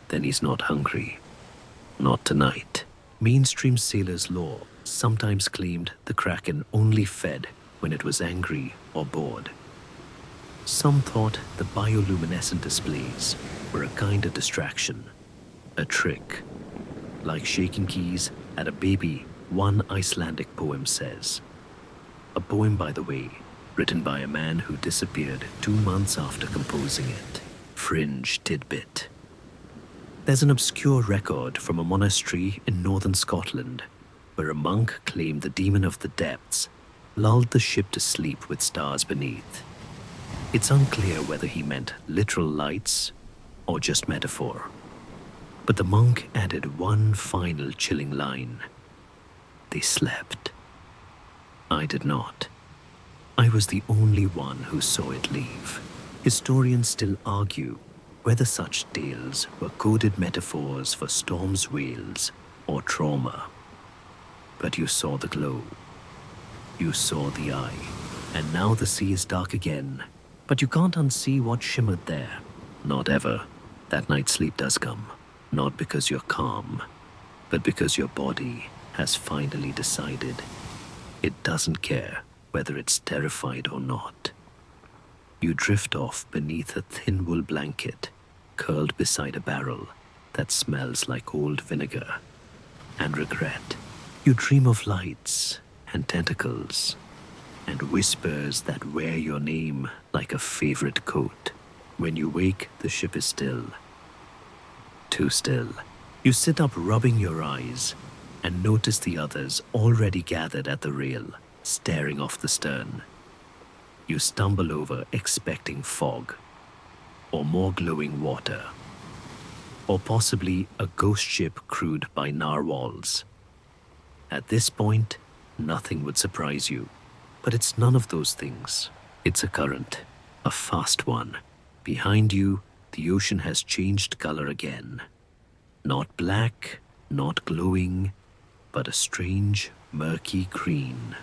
Then he's not hungry. Not tonight. Mainstream sailors' lore sometimes claimed the Kraken only fed when it was angry or bored. Some thought the bioluminescent displays were a kind of distraction, a trick. Like shaking keys at a baby, one Icelandic poem says. A poem, by the way, written by a man who disappeared 2 months after composing it. Fringe tidbit. There's an obscure record from a monastery in northern Scotland where a monk claimed the demon of the depths lulled the ship to sleep with stars beneath. It's unclear whether he meant literal lights or just metaphor. But the monk added one final chilling line. They slept. I did not. I was the only one who saw it leave. Historians still argue whether such tales were coded metaphors for storm's wails or trauma. But you saw the glow. You saw the eye. And now the sea is dark again. But you can't unsee what shimmered there. Not ever. That night's sleep does come. Not because you're calm, but because your body has finally decided it doesn't care whether it's terrified or not. You drift off beneath a thin wool blanket, curled beside a barrel that smells like old vinegar and regret. You dream of lights and tentacles and whispers that wear your name like a favorite coat. When you wake, the ship is still. Too still. You sit up rubbing your eyes and notice the others already gathered at the rail, staring off the stern. You stumble over expecting fog, or more glowing water, or possibly a ghost ship crewed by narwhals. At this point, nothing would surprise you, but it's none of those things. It's a current, a fast one. Behind you, the ocean has changed color again. Not black, not glowing, but a strange, murky green.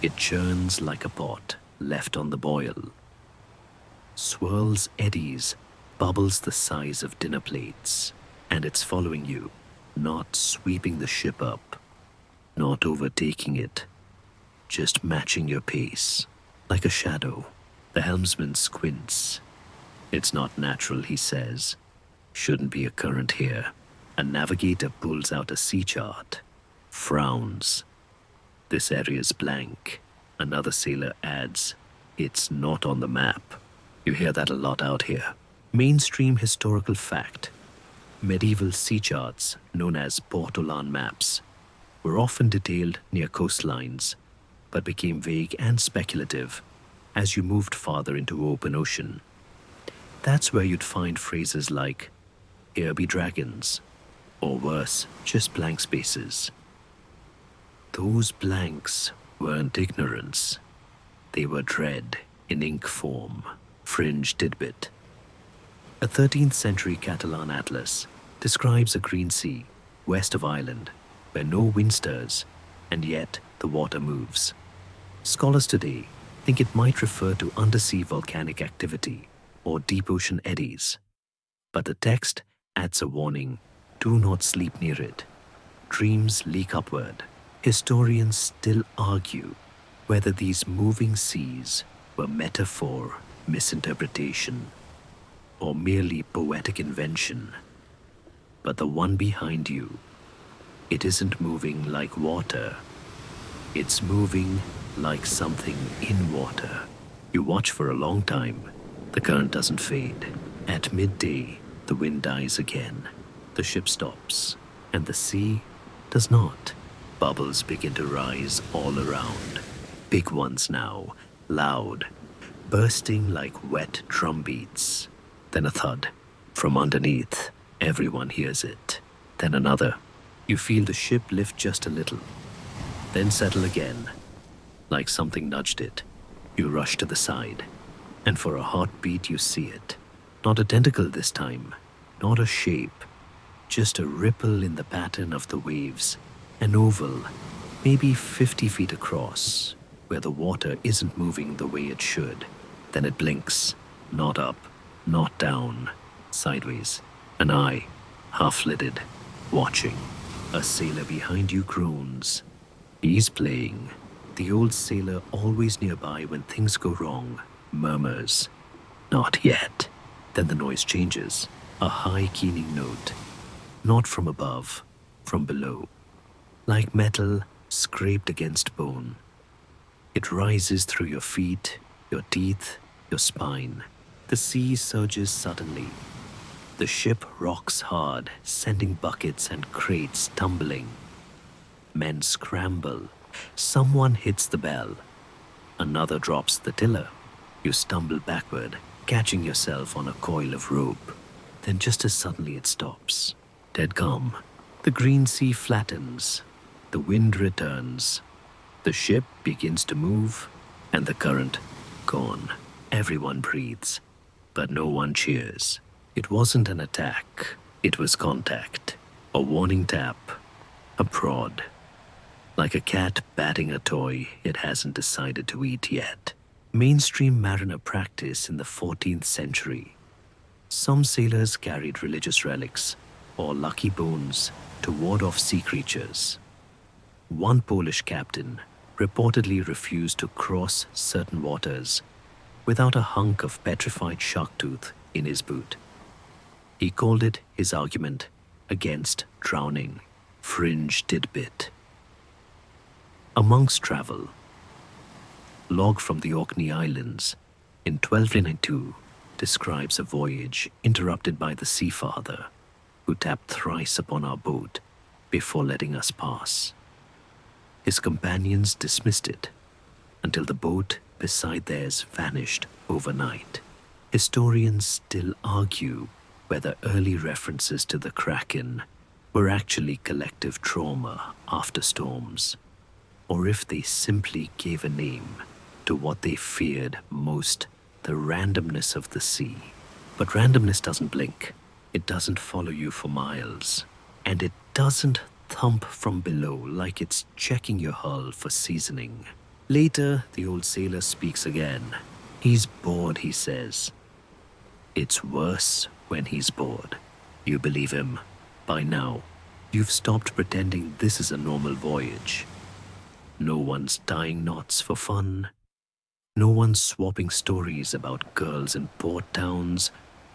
It churns like a pot left on the boil. Swirls eddies, bubbles the size of dinner plates, and it's following you, not sweeping the ship up, not overtaking it, just matching your pace, like a shadow. The helmsman squints. It's not natural, he says. Shouldn't be a current here. A navigator pulls out a sea chart, frowns. This area's blank. Another sailor adds, it's not on the map. You hear that a lot out here. Mainstream historical fact. Medieval sea charts, known as Portolan maps, were often detailed near coastlines, but became vague and speculative as you moved farther into open ocean. That's where you'd find phrases like, here be dragons, or worse, just blank spaces. Those blanks weren't ignorance. They were dread in ink form. Fringe tidbit. A 13th century Catalan atlas describes a green sea west of Ireland where no wind stirs and yet the water moves. Scholars today think it might refer to undersea volcanic activity or deep ocean eddies. But the text adds a warning, do not sleep near it. Dreams leak upward. Historians still argue whether these moving seas were metaphor, misinterpretation, or merely poetic invention. But the one behind you, it isn't moving like water. It's moving like something in water. You watch for a long time. The current doesn't fade. At midday, The wind dies again. The ship stops, and the sea does not. Bubbles begin to rise all around. Big ones now, loud, bursting like wet drum beats. Then a thud. From underneath, everyone hears it. Then another. You feel the ship lift just a little, then settle again, like something nudged it. You rush to the side, and for a heartbeat you see it. Not a tentacle this time, not a shape, just a ripple in the pattern of the waves. An oval, maybe 50 feet across, where the water isn't moving the way it should. Then it blinks, not up, not down, sideways. An eye, half-lidded, watching. A sailor behind you groans. He's playing. The old sailor, always nearby when things go wrong, murmurs, "Not yet." Then the noise changes, a high keening note. Not from above, from below. Like metal scraped against bone. It rises through your feet, your teeth, your spine. The sea surges suddenly. The ship rocks hard, sending buckets and crates tumbling. Men scramble. Someone hits the bell. Another drops the tiller. You stumble backward, catching yourself on a coil of rope. Then just as suddenly it stops. Dead calm. The green sea flattens. The wind returns. The ship begins to move, and the current gone. Everyone breathes, but no one cheers. It wasn't an attack. It was contact. A warning tap. A prod. Like a cat batting a toy it hasn't decided to eat yet. Mainstream mariner practice in the 14th century. Some sailors carried religious relics or lucky bones to ward off sea creatures. One Polish captain reportedly refused to cross certain waters without a hunk of petrified shark tooth in his boot. He called it his argument against drowning. Fringe tidbit. Amongst travel. Log from the Orkney Islands in 1292 describes a voyage interrupted by the seafather who tapped thrice upon our boat before letting us pass. His companions dismissed it until the boat beside theirs vanished overnight. Historians still argue whether early references to the Kraken were actually collective trauma after storms, or if they simply gave a name to what they feared most, the randomness of the sea. But randomness doesn't blink. It doesn't follow you for miles. And it doesn't thump from below like it's checking your hull for seasoning. Later, the old sailor speaks again. He's bored, he says. It's worse when he's bored. You believe him. By now, you've stopped pretending this is a normal voyage. No one's tying knots for fun. No one's swapping stories about girls in port towns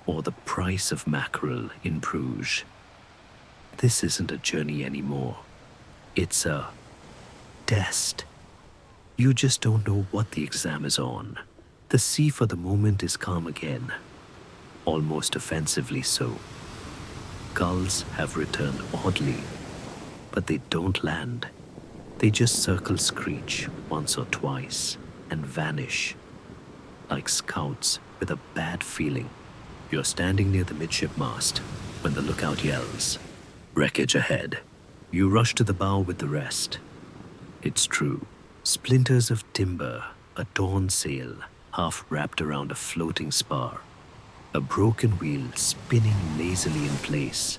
or the price of mackerel in Bruges. This isn't a journey anymore. It's a test. You just don't know what the exam is on. The sea for the moment is calm again. Almost offensively so. Gulls have returned oddly, but they don't land. They just circle screech once or twice and vanish, like scouts with a bad feeling. You're standing near the midship mast when the lookout yells, "Wreckage ahead." You rush to the bow with the rest. It's true. Splinters of timber, a torn sail, half wrapped around a floating spar. A broken wheel spinning lazily in place,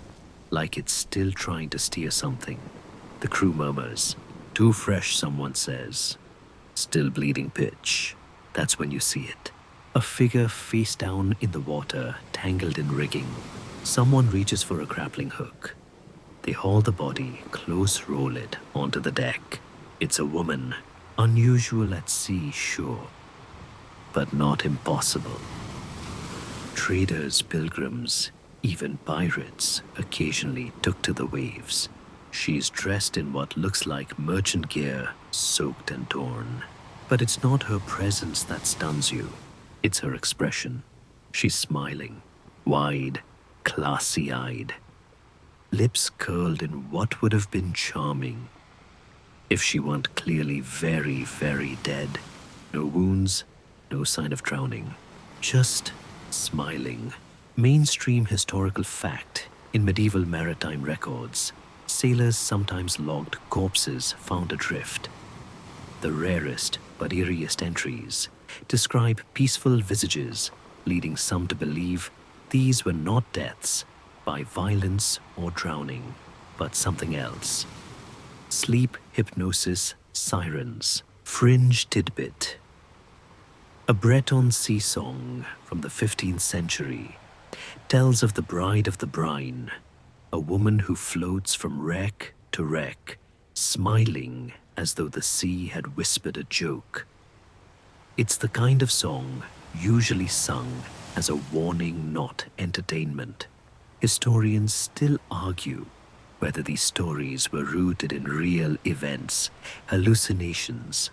like it's still trying to steer something. The crew murmurs. Too fresh, someone says. Still bleeding pitch. That's when you see it. A figure face down in the water, tangled in rigging. Someone reaches for a grappling hook. They haul the body, close roll it onto the deck. It's a woman. Unusual at sea, sure, but not impossible. Traders, pilgrims, even pirates occasionally took to the waves. She's dressed in what looks like merchant gear, soaked and torn. But it's not her presence that stuns you. It's her expression. She's smiling, wide, classy-eyed, lips curled in what would have been charming if she weren't clearly very, very dead. No wounds, no sign of drowning, just smiling. Mainstream historical fact in medieval maritime records, sailors sometimes logged corpses found adrift. The rarest but eeriest entries describe peaceful visages, leading some to believe these were not deaths by violence or drowning, but something else. Sleep hypnosis sirens. Fringe tidbit. A Breton sea song from the 15th century tells of the Bride of the Brine, a woman who floats from wreck to wreck, smiling as though the sea had whispered a joke. It's the kind of song usually sung as a warning, not entertainment. Historians still argue whether these stories were rooted in real events, hallucinations,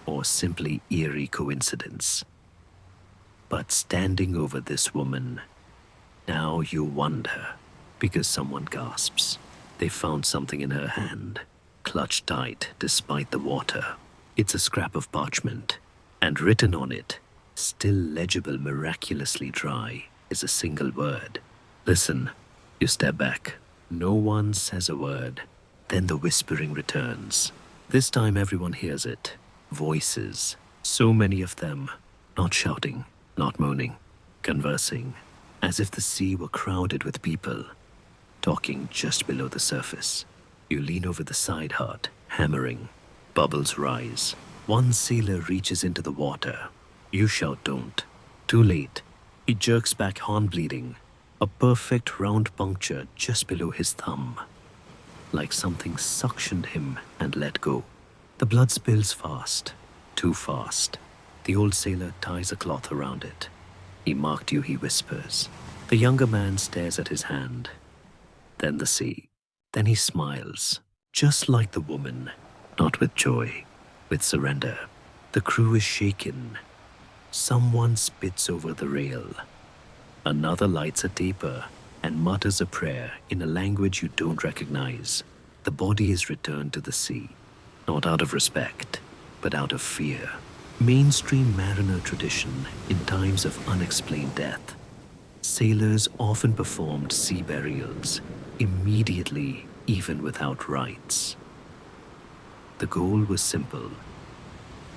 or simply eerie coincidence. But standing over this woman, now you wonder, because someone gasps. They found something in her hand, clutched tight despite the water. It's a scrap of parchment, and written on it, still legible miraculously dry, is a single word. Listen. You step back. No one says a word. Then the whispering returns. This time everyone hears it. Voices. So many of them. Not shouting, not moaning, conversing, as if the sea were crowded with people, talking just below the surface. You lean over the side hut, hammering. Bubbles rise. One sailor reaches into the water. You shout, "Don't." Too late. He jerks back, horn bleeding. A perfect round puncture just below his thumb. Like something suctioned him and let go. The blood spills fast. Too fast. The old sailor ties a cloth around it. "He marked you," he whispers. The younger man stares at his hand. Then the sea. Then he smiles. Just like the woman. Not with joy. With surrender. The crew is shaken. Someone spits over the rail. Another lights a taper and mutters a prayer in a language you don't recognize. The body is returned to the sea, not out of respect, but out of fear. Mainstream mariner tradition in times of unexplained death. Sailors often performed sea burials immediately, even without rites. The goal was simple.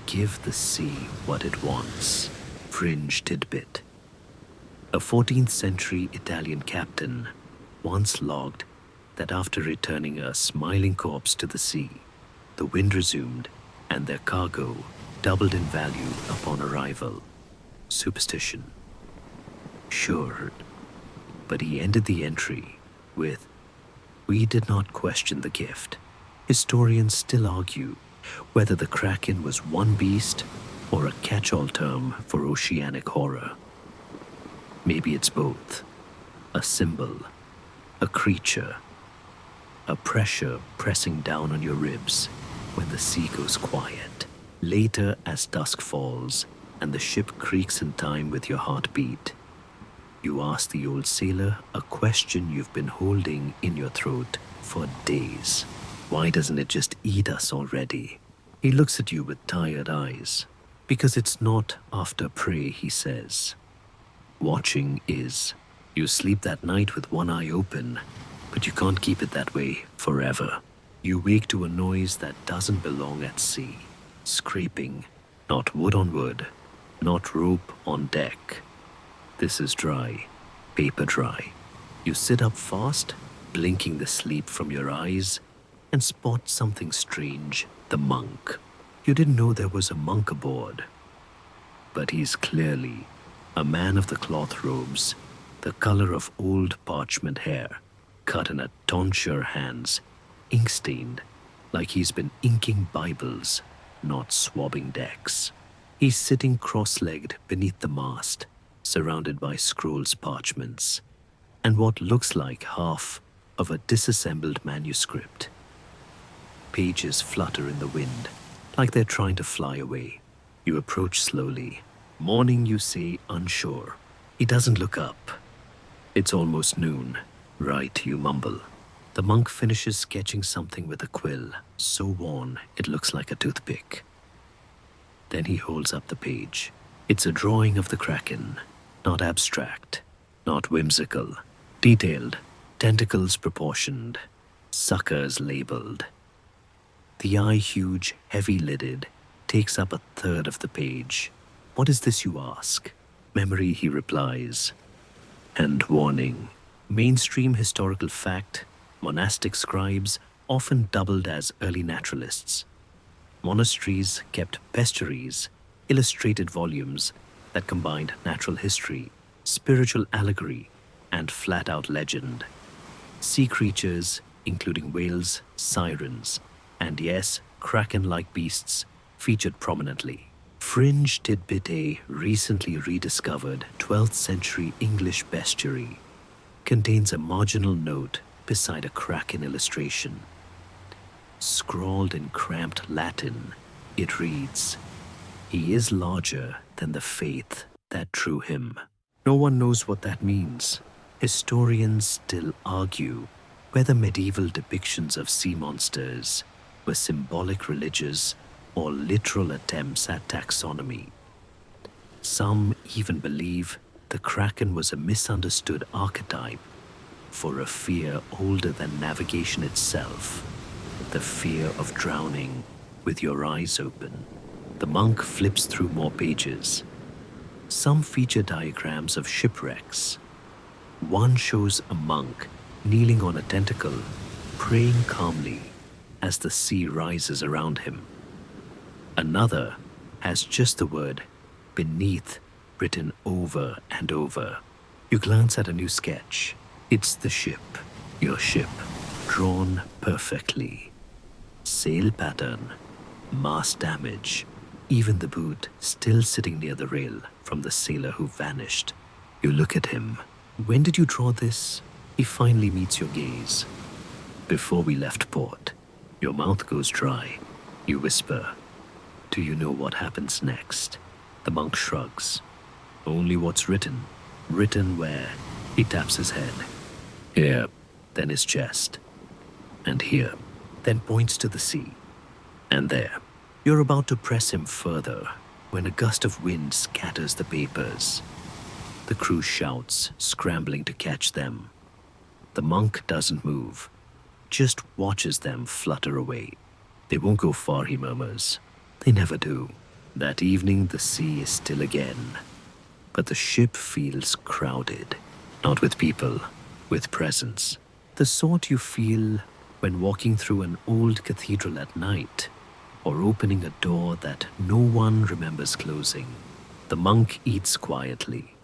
Give the sea what it wants. Fringe tidbit. A 14th century Italian captain once logged that after returning a smiling corpse to the sea, the wind resumed and their cargo doubled in value upon arrival. Superstition. Sure. But he ended the entry with, "We did not question the gift." Historians still argue whether the Kraken was one beast or a catch-all term for oceanic horror. Maybe it's both. A symbol, a creature, a pressure pressing down on your ribs when the sea goes quiet. Later, as dusk falls and the ship creaks in time with your heartbeat, you ask the old sailor a question you've been holding in your throat for days. Why doesn't it just eat us already? He looks at you with tired eyes. Because it's not after prey, he says. Watching is. You sleep that night with one eye open, but you can't keep it that way forever. You wake to a noise that doesn't belong at sea. Scraping, not wood on wood, not rope on deck. This is dry, paper dry. You sit up fast, blinking the sleep from your eyes, and spot something strange, the monk. You didn't know there was a monk aboard, but he's clearly a man of the cloth robes, the color of old parchment hair, cut in a tonsure hands, ink-stained, like he's been inking Bibles, not swabbing decks. He's sitting cross-legged beneath the mast, surrounded by scrolls, parchments, and what looks like half of a disassembled manuscript. Pages flutter in the wind, like they're trying to fly away. You approach slowly. "Morning," you say, unsure. He doesn't look up. It's almost noon. Right, you mumble. The monk finishes sketching something with a quill, so worn it looks like a toothpick. Then he holds up the page. It's a drawing of the Kraken, not abstract, not whimsical, detailed, tentacles proportioned, suckers labeled. The eye, huge, heavy-lidded, takes up a third of the page. What is this, you ask? Memory, he replies. And warning. Mainstream historical fact, monastic scribes often doubled as early naturalists. Monasteries kept bestiaries, illustrated volumes that combined natural history, spiritual allegory, and flat-out legend. Sea creatures, including whales, sirens, and yes, kraken-like beasts, featured prominently. Fringe tidbit: a recently rediscovered 12th century English bestiary contains a marginal note beside a kraken illustration. Scrawled in cramped Latin, it reads, "He is larger than the faith that drew him." No one knows what that means. Historians still argue whether medieval depictions of sea monsters were symbolic, religious, or literal attempts at taxonomy. Some even believe the Kraken was a misunderstood archetype for a fear older than navigation itself, the fear of drowning with your eyes open. The monk flips through more pages. Some feature diagrams of shipwrecks. One shows a monk kneeling on a tentacle, praying calmly as the sea rises around him. Another has just the word "beneath" written over and over. You glance at a new sketch. It's the ship, your ship, drawn perfectly. Sail pattern, mast damage, even the boot still sitting near the rail from the sailor who vanished. You look at him. When did you draw this? He finally meets your gaze. Before we left port. Your mouth goes dry. You whisper, "Do you know what happens next?" The monk shrugs. "Only what's written." Written where? He taps his head. Here, then his chest. And here, then points to the sea. And there. You're about to press him further when a gust of wind scatters the papers. The crew shouts, scrambling to catch them. The monk doesn't move, just watches them flutter away. They won't go far, he murmurs. They never do. That evening the sea is still again, but the ship feels crowded, not with people, with presence. The sort you feel when walking through an old cathedral at night, or opening a door that no one remembers closing. The monk eats quietly.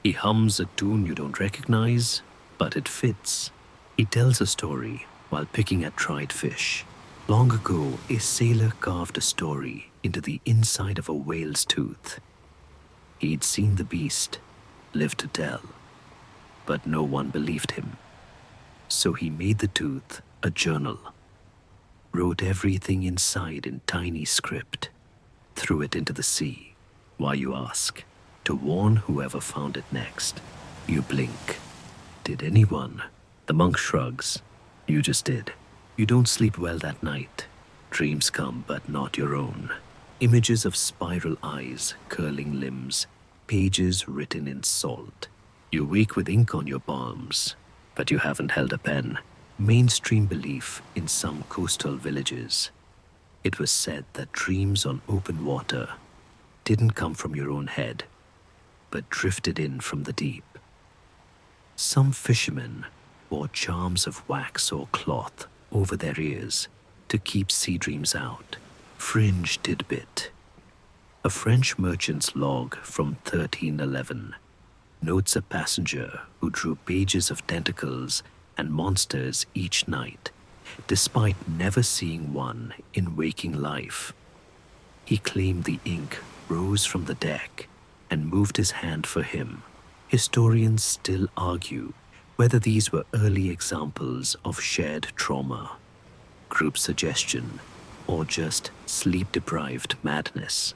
He hums a tune you don't recognize, but it fits. He tells a story while picking at dried fish. Long ago, a sailor carved a story into the inside of a whale's tooth. He'd seen the beast, lived to tell, but no one believed him. So he made the tooth a journal, wrote everything inside in tiny script, threw it into the sea. Why, you ask? To warn whoever found it next. You blink. Did anyone? The monk shrugs. You just did. You don't sleep well that night. Dreams come, but not your own. Images of spiral eyes, curling limbs, pages written in salt. You wake with ink on your palms, but you haven't held a pen. Mainstream belief in some coastal villages. It was said that dreams on open water didn't come from your own head, but drifted in from the deep. Some fishermen wore charms of wax or cloth over their ears to keep sea dreams out. Fringe tidbit. A French merchant's log from 1311 notes a passenger who drew pages of tentacles and monsters each night, despite never seeing one in waking life. He claimed the ink rose from the deck and moved his hand for him. Historians still argue whether these were early examples of shared trauma, group suggestion, or just sleep-deprived madness.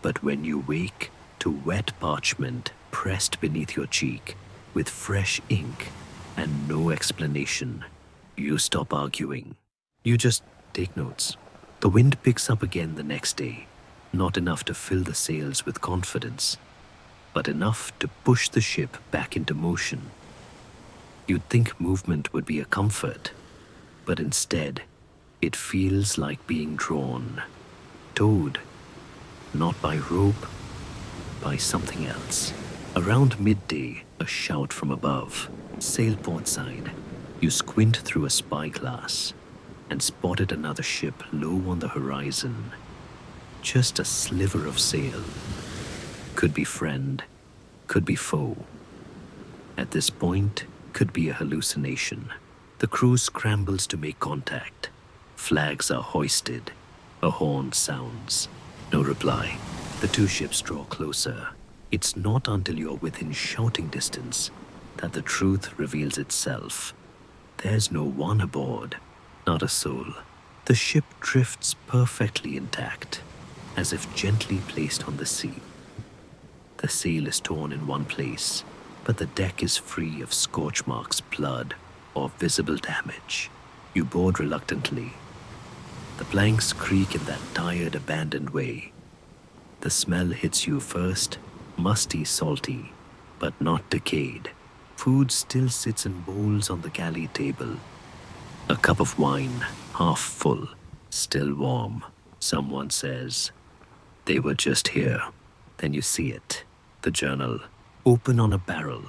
But when you wake to wet parchment pressed beneath your cheek, with fresh ink and no explanation. You stop arguing. You just take notes. The wind picks up again the next day, not enough to fill the sails with confidence, but enough to push the ship back into motion. You'd think movement would be a comfort, but instead, it feels like being drawn, towed, not by rope, by something else. Around midday, a shout from above, sail port side. You squint through a spyglass and spotted another ship low on the horizon. Just a sliver of sail. Could be friend, could be foe. At this point, could be a hallucination. The crew scrambles to make contact. Flags are hoisted. A horn sounds. No reply. The two ships draw closer. It's not until you're within shouting distance that the truth reveals itself. There's no one aboard, not a soul. The ship drifts perfectly intact, as if gently placed on the sea. The sail is torn in one place, but the deck is free of scorch marks, blood, or visible damage. You board reluctantly. The planks creak in that tired, abandoned way. The smell hits you first, musty, salty, but not decayed. Food still sits in bowls on the galley table. A cup of wine, half full, still warm. Someone says, "They were just here." Then you see it. The journal, open on a barrel,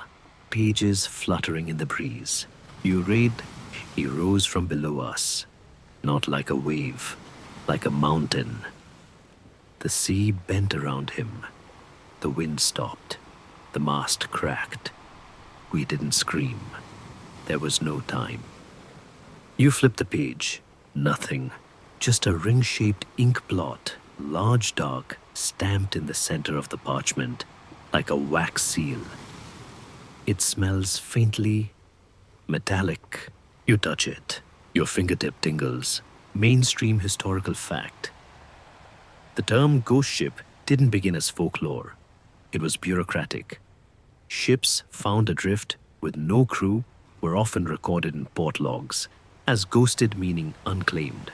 pages fluttering in the breeze. You read, "He rose from below us, not like a wave, like a mountain." The sea bent around him. The wind stopped. The mast cracked. We didn't scream. There was no time. You flip the page. Nothing. Just a ring-shaped ink blot, large, dark, stamped in the center of the parchment, like a wax seal. It smells faintly metallic. You touch it. Your fingertip tingles. Mainstream historical fact. The term ghost ship didn't begin as folklore. It was bureaucratic. Ships found adrift with no crew were often recorded in port logs, as ghosted meaning unclaimed.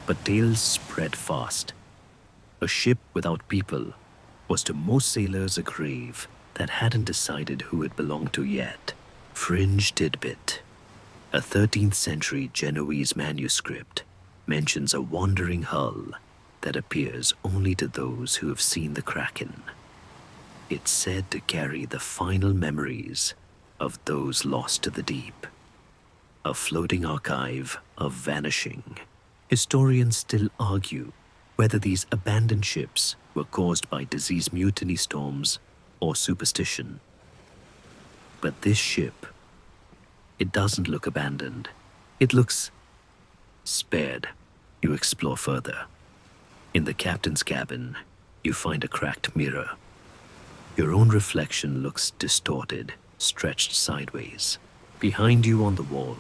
But tales spread fast. A ship without people was to most sailors a grave that hadn't decided who it belonged to yet. Fringe tidbit. A 13th century Genoese manuscript mentions a wandering hull that appears only to those who have seen the Kraken. It's said to carry the final memories of those lost to the deep. A floating archive of vanishing. Historians still argue whether these abandoned ships were caused by disease, mutiny storms, or superstition. But this ship, it doesn't look abandoned. It looks spared. You explore further. In the captain's cabin, you find a cracked mirror. Your own reflection looks distorted, stretched sideways. Behind you on the wall,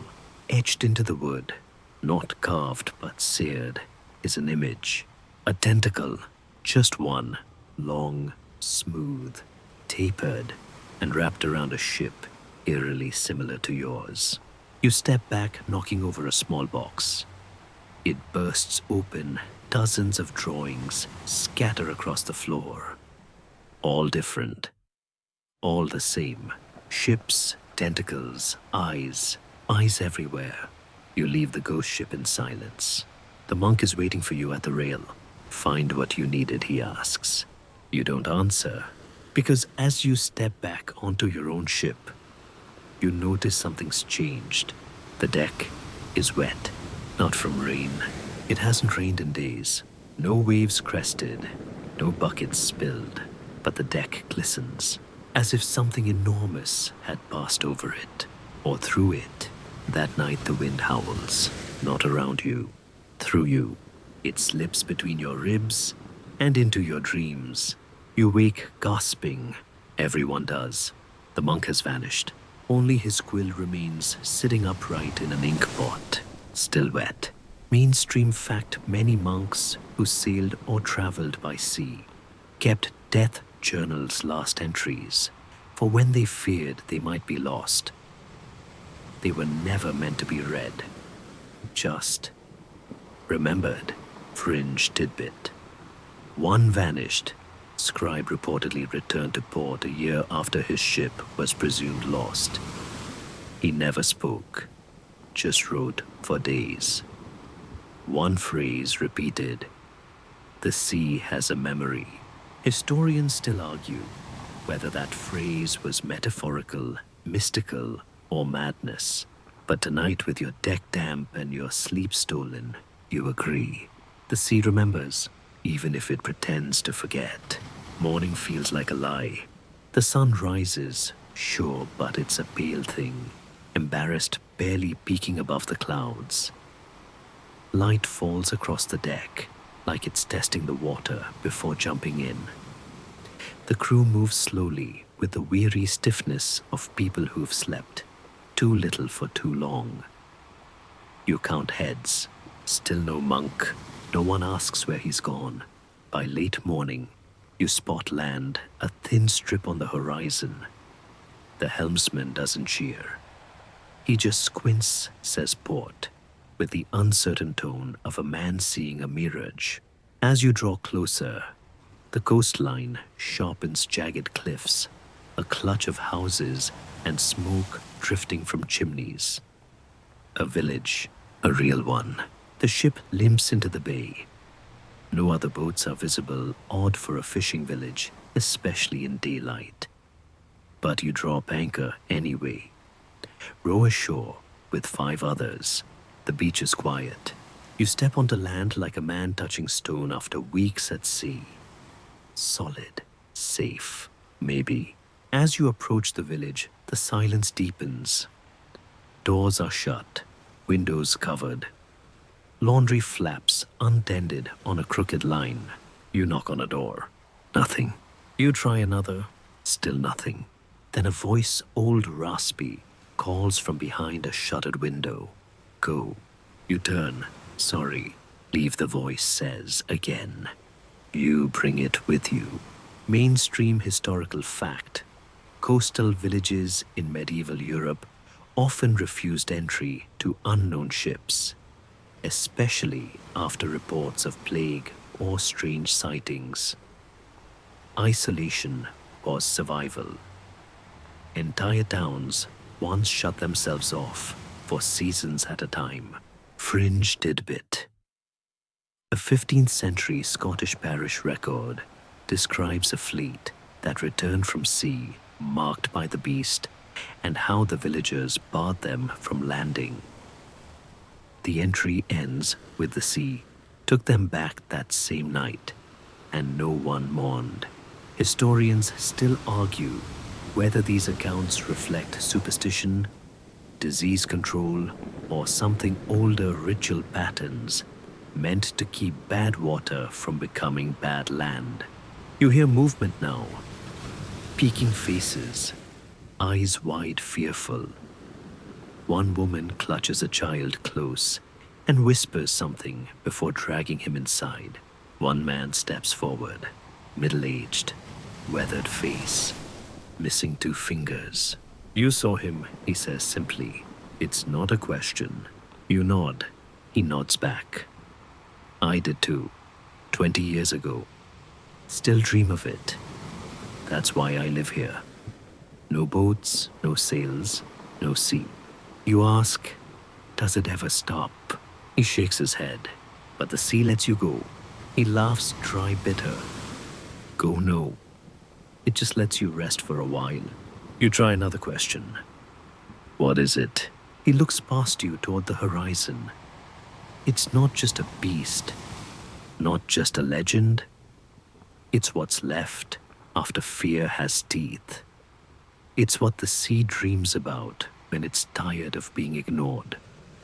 etched into the wood, not carved but seared, is an image. A tentacle, just one, long, smooth, tapered, and wrapped around a ship eerily similar to yours. You step back, knocking over a small box. It bursts open. Dozens of drawings scatter across the floor. All different. All the same. Ships, tentacles, eyes everywhere. You leave the ghost ship in silence. The monk is waiting for you at the rail. "Find what you needed," he asks. You don't answer, because as you step back onto your own ship, you notice something's changed. The deck is wet, not from rain. It hasn't rained in days. No waves crested, no buckets spilled, but the deck glistens, as if something enormous had passed over it, or through it. That night the wind howls, not around you, through you. It slips between your ribs and into your dreams. You wake gasping. Everyone does. The monk has vanished. Only his quill remains sitting upright in an ink pot, still wet. Mainstream fact: many monks who sailed or traveled by sea kept death journals' last entries for when they feared they might be lost. They were never meant to be read, just remembered. Fringe tidbit. One vanished. Scribe reportedly returned to port a year after his ship was presumed lost. He never spoke, just wrote for days. One phrase repeated, "The sea has a memory." Historians still argue whether that phrase was metaphorical, mystical, or madness. But tonight, with your deck damp and your sleep stolen, you agree. The sea remembers, even if it pretends to forget. Morning feels like a lie. The sun rises, sure, but it's a pale thing, embarrassed, barely peeking above the clouds. Light falls across the deck, like it's testing the water before jumping in. The crew moves slowly with the weary stiffness of people who've slept too little for too long. You count heads, still no monk. No one asks where he's gone. By late morning, you spot land, a thin strip on the horizon. The helmsman doesn't cheer. He just squints, says port, with the uncertain tone of a man seeing a mirage. As you draw closer, the coastline sharpens jagged cliffs, a clutch of houses and smoke drifting from chimneys. A village, a real one. The ship limps into the bay. No other boats are visible, odd for a fishing village, especially in daylight. But you draw up anchor anyway. Row ashore with 5 others. The beach is quiet. You step onto land like a man touching stone after weeks at sea. Solid, safe, maybe. As you approach the village, the silence deepens. Doors are shut, windows covered. Laundry flaps untended on a crooked line. You knock on a door. Nothing. You try another. Still nothing. Then a voice, old raspy, calls from behind a shuttered window. Go. You turn. Sorry. Leave, the voice says again. You bring it with you. Mainstream historical fact. Coastal villages in medieval Europe often refused entry to unknown ships, especially after reports of plague or strange sightings. Isolation was survival. Entire towns once shut themselves off for seasons at a time. Fringe tidbit. A 15th century Scottish parish record describes a fleet that returned from sea marked by the beast and how the villagers barred them from landing. The entry ends with the sea took them back that same night, and no one mourned. Historians still argue whether these accounts reflect superstition, disease control, or something older ritual patterns meant to keep bad water from becoming bad land. You hear movement now, peeking faces, eyes wide fearful. One woman clutches a child close and whispers something before dragging him inside. One man steps forward, middle-aged, weathered face, missing 2 fingers. You saw him, he says simply. It's not a question. You nod. He nods back. I did too, 20 years ago. Still dream of it. That's why I live here. No boats, no sails, no sea. You ask, does it ever stop? He shakes his head, but the sea lets you go. He laughs dry bitter. Go no. It just lets you rest for a while. You try another question. What is it? He looks past you toward the horizon. It's not just a beast, not just a legend. It's what's left after fear has teeth. It's what the sea dreams about when it's tired of being ignored.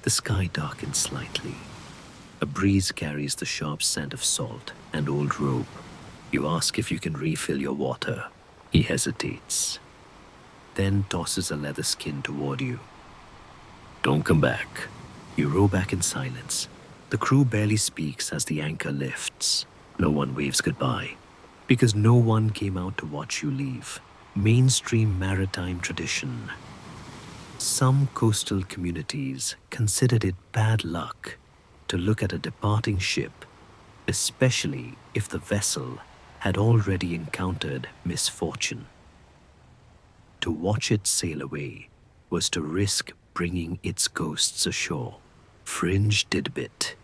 The sky darkens slightly. A breeze carries the sharp scent of salt and old rope. You ask if you can refill your water. He hesitates, then tosses a leather skin toward you. Don't come back. You row back in silence. The crew barely speaks as the anchor lifts. No one waves goodbye, because no one came out to watch you leave. Mainstream maritime tradition. Some coastal communities considered it bad luck to look at a departing ship, especially if the vessel had already encountered misfortune. To watch it sail away was to risk bringing its ghosts ashore. Fringe tidbit.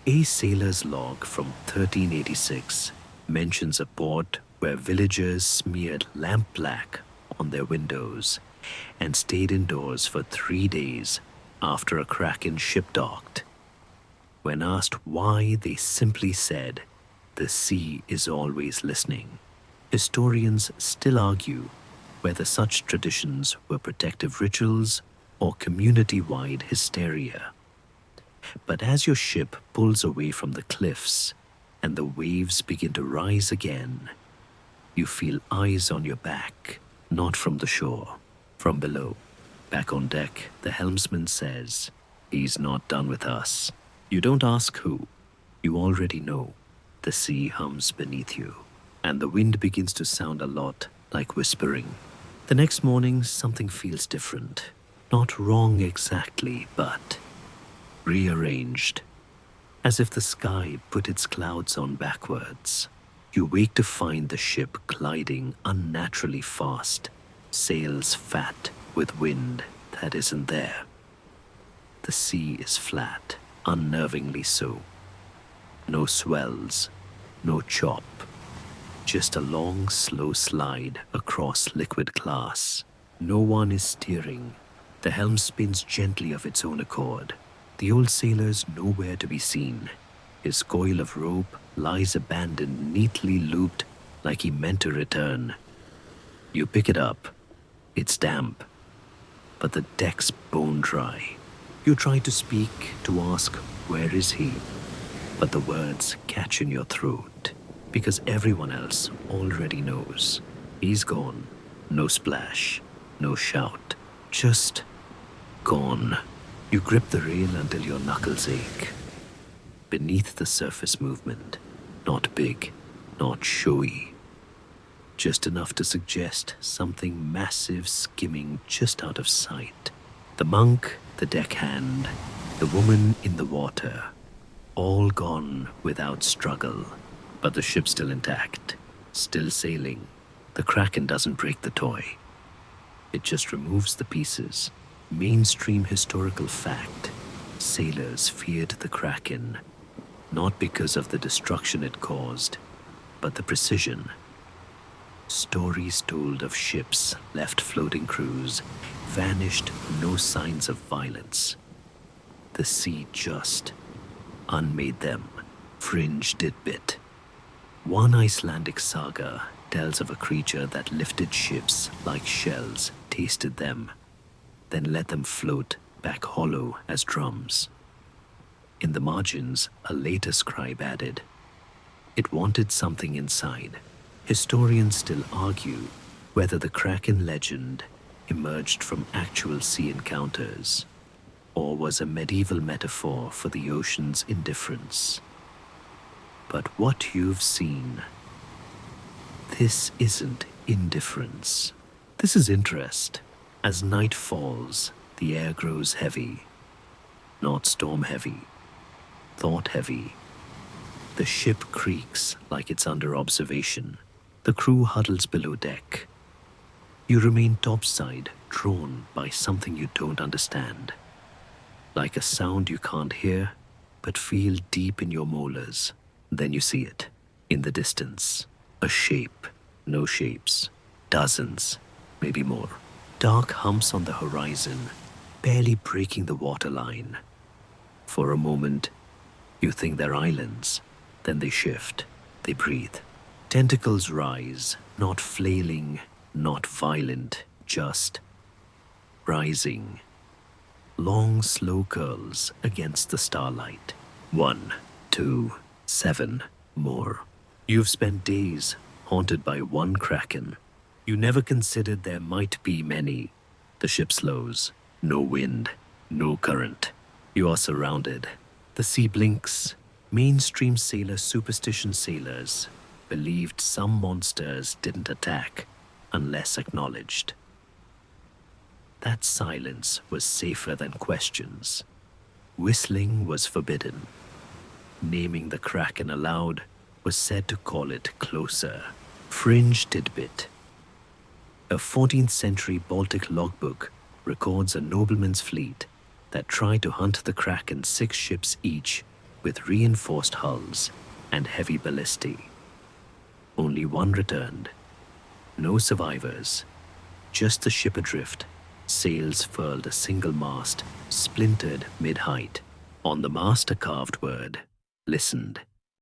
A sailor's log from 1386 mentions a port where villagers smeared lampblack on their windows and stayed indoors for 3 days after a Kraken ship docked. When asked why, they simply said, "The sea is always listening." Historians still argue whether such traditions were protective rituals or community-wide hysteria. But as your ship pulls away from the cliffs and the waves begin to rise again, you feel eyes on your back, not from the shore, from below. Back on deck, the helmsman says, "He's not done with us." You don't ask who. You already know. The sea hums beneath you, and the wind begins to sound a lot like whispering. The next morning, something feels different. Not wrong exactly, but rearranged. As if the sky put its clouds on backwards. You wake to find the ship gliding unnaturally fast, sails fat with wind that isn't there. The sea is flat, unnervingly so. No swells, no chop, just a long, slow slide across liquid glass. No one is steering. The helm spins gently of its own accord. The old sailor's nowhere to be seen. His coil of rope lies abandoned, neatly looped like he meant to return. You pick it up. It's damp, but the deck's bone dry. You try to speak, to ask, where is he? But the words catch in your throat, because everyone else already knows. He's gone. No splash, no shout, just gone. You grip the rail until your knuckles ache. Beneath the surface movement, not big, not showy, just enough to suggest something massive skimming just out of sight. The monk, the deckhand, the woman in the water, all gone without struggle. But the ship's still intact, still sailing. The Kraken doesn't break the toy. It just removes the pieces. Mainstream historical fact. Sailors feared the Kraken, not because of the destruction it caused, but the precision. Stories told of ships left floating crews, vanished, no signs of violence. The sea just unmade them. Fringe tidbit. One Icelandic saga tells of a creature that lifted ships like shells, tasted them, then let them float back hollow as drums. In the margins, a later scribe added, it wanted something inside. Historians still argue whether the Kraken legend emerged from actual sea encounters or was a medieval metaphor for the ocean's indifference. But what you've seen, this isn't indifference. This is interest. As night falls, the air grows heavy. Not storm heavy, thought heavy. The ship creaks like it's under observation. The crew huddles below deck. You remain topside, drawn by something you don't understand. Like a sound you can't hear, but feel deep in your molars. Then you see it, in the distance. A shape, no shapes, dozens, maybe more. Dark humps on the horizon, barely breaking the waterline. For a moment, you think they're islands. Then they shift, they breathe. Tentacles rise, not flailing, not violent, just rising. Long, slow curls against the starlight. 1, 2, 7, more. You've spent days haunted by one Kraken. You never considered there might be many. The ship slows. No wind, no current. You are surrounded. The sea blinks. Mainstream superstition sailors believed some monsters didn't attack, unless acknowledged. That silence was safer than questions. Whistling was forbidden. Naming the Kraken aloud was said to call it closer. Fringe tidbit. A 14th century Baltic logbook records a nobleman's fleet that tried to hunt the Kraken 6 ships each with reinforced hulls and heavy ballistae. Only one returned. No survivors. Just the ship adrift. Sails furled a single mast, splintered mid-height. On the mast a carved word, listened.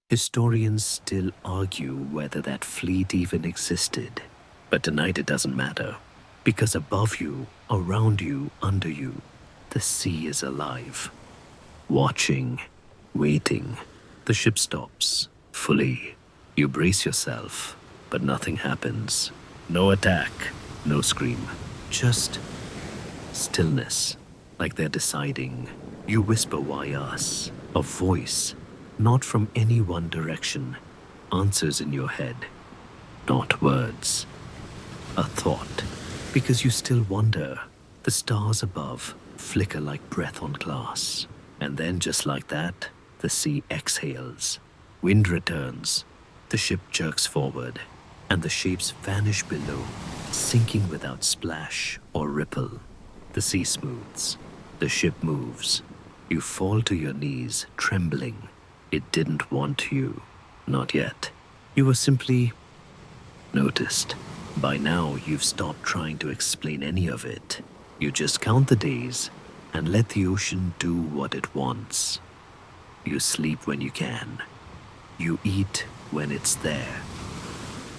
Historians still argue whether that fleet even existed. But tonight it doesn't matter, because above you, around you, under you, the sea is alive. Watching, waiting. The ship stops, fully. You brace yourself, but nothing happens. No attack, no scream. Just stillness, like they're deciding. You whisper, "Why us?" A voice, not from any one direction, answers in your head. Not words. A thought, because you still wonder. The stars above flicker like breath on glass. And then just like that, the sea exhales. Wind returns. The ship jerks forward, and the shapes vanish below, sinking without splash or ripple. The sea smooths. The ship moves. You fall to your knees, trembling. It didn't want you. Not yet. You were simply noticed. By now, you've stopped trying to explain any of it. You just count the days and let the ocean do what it wants. You sleep when you can. You eat when it's there.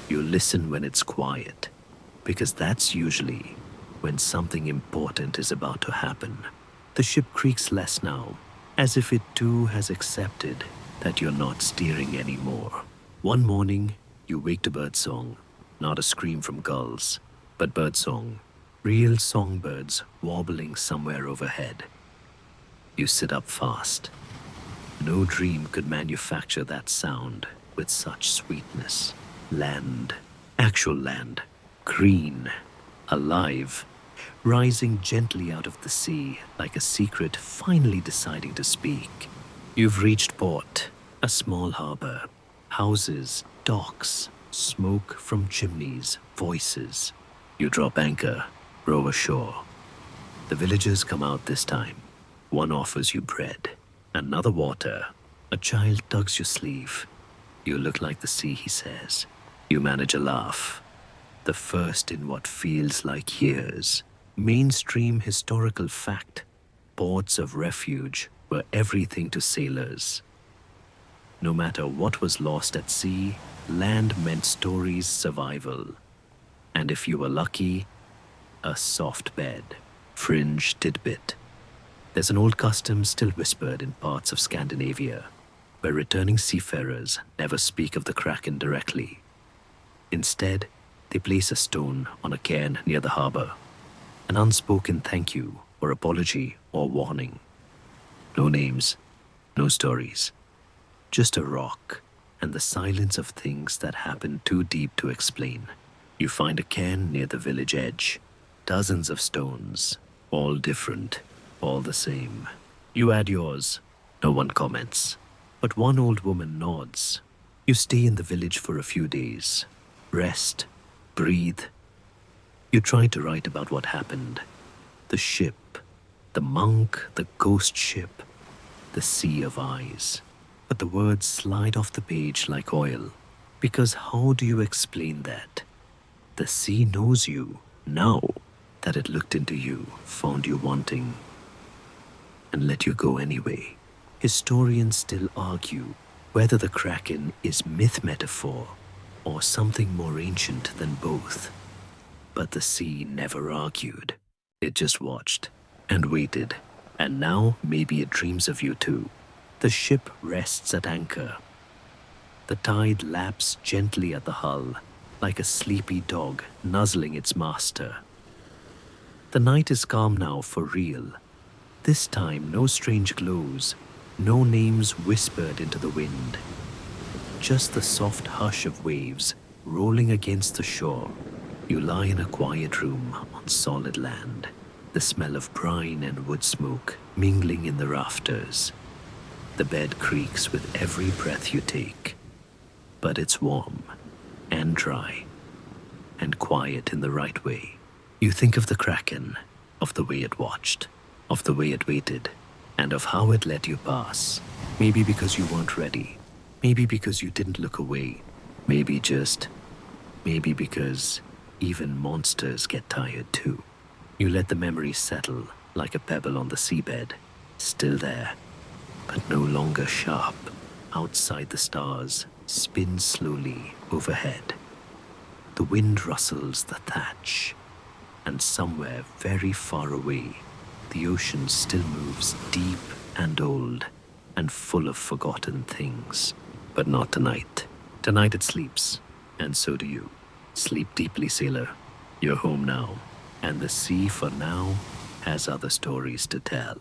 You listen when it's quiet, because that's usually when something important is about to happen. The ship creaks less now, as if it too has accepted that you're not steering anymore. One morning, you wake to birdsong, not a scream from gulls, but birdsong, real songbirds wobbling somewhere overhead. You sit up fast. No dream could manufacture that sound with such sweetness. Land, actual land, green, alive, rising gently out of the sea like a secret finally deciding to speak. You've reached port, a small harbor, houses, docks, smoke from chimneys, voices. You drop anchor, row ashore. The villagers come out this time. One offers you bread, another water. A child tugs your sleeve. You look like the sea, he says. You manage a laugh. The first in what feels like years. Mainstream historical fact. Ports of refuge were everything to sailors. No matter what was lost at sea, land meant stories' survival. And if you were lucky, a soft bed. Fringe tidbit. There's an old custom still whispered in parts of Scandinavia, where returning seafarers never speak of the Kraken directly. Instead, they place a stone on a cairn near the harbor, an unspoken thank you or apology or warning. No names, no stories, just a rock and the silence of things that happen too deep to explain. You find a cairn near the village edge, dozens of stones, all different, all the same. You add yours, no one comments, but one old woman nods. You stay in the village for a few days, rest, breathe. You try to write about what happened. The ship, the monk, the ghost ship, the sea of eyes. But the words slide off the page like oil. Because how do you explain that? The sea knows you now that it looked into you, found you wanting, and let you go anyway. Historians still argue whether the Kraken is myth metaphor or something more ancient than both. But the sea never argued. It just watched and waited. And now maybe it dreams of you too. The ship rests at anchor. The tide laps gently at the hull, like a sleepy dog nuzzling its master. The night is calm now for real. This time no strange glows, no names whispered into the wind. Just the soft hush of waves rolling against the shore. You lie in a quiet room on solid land, the smell of brine and wood smoke mingling in the rafters. The bed creaks with every breath you take, but it's warm and dry and quiet in the right way. You think of the Kraken, of the way it watched, of the way it waited, and of how it let you pass. Maybe because you weren't ready, maybe because you didn't look away, maybe because even monsters get tired too. You let the memory settle like a pebble on the seabed, still there, but no longer sharp. Outside, the stars spin slowly overhead. The wind rustles the thatch, and somewhere very far away, the ocean still moves deep and old and full of forgotten things. But not tonight. Tonight it sleeps, and so do you. Sleep deeply, sailor. You're home now, and the sea for now has other stories to tell.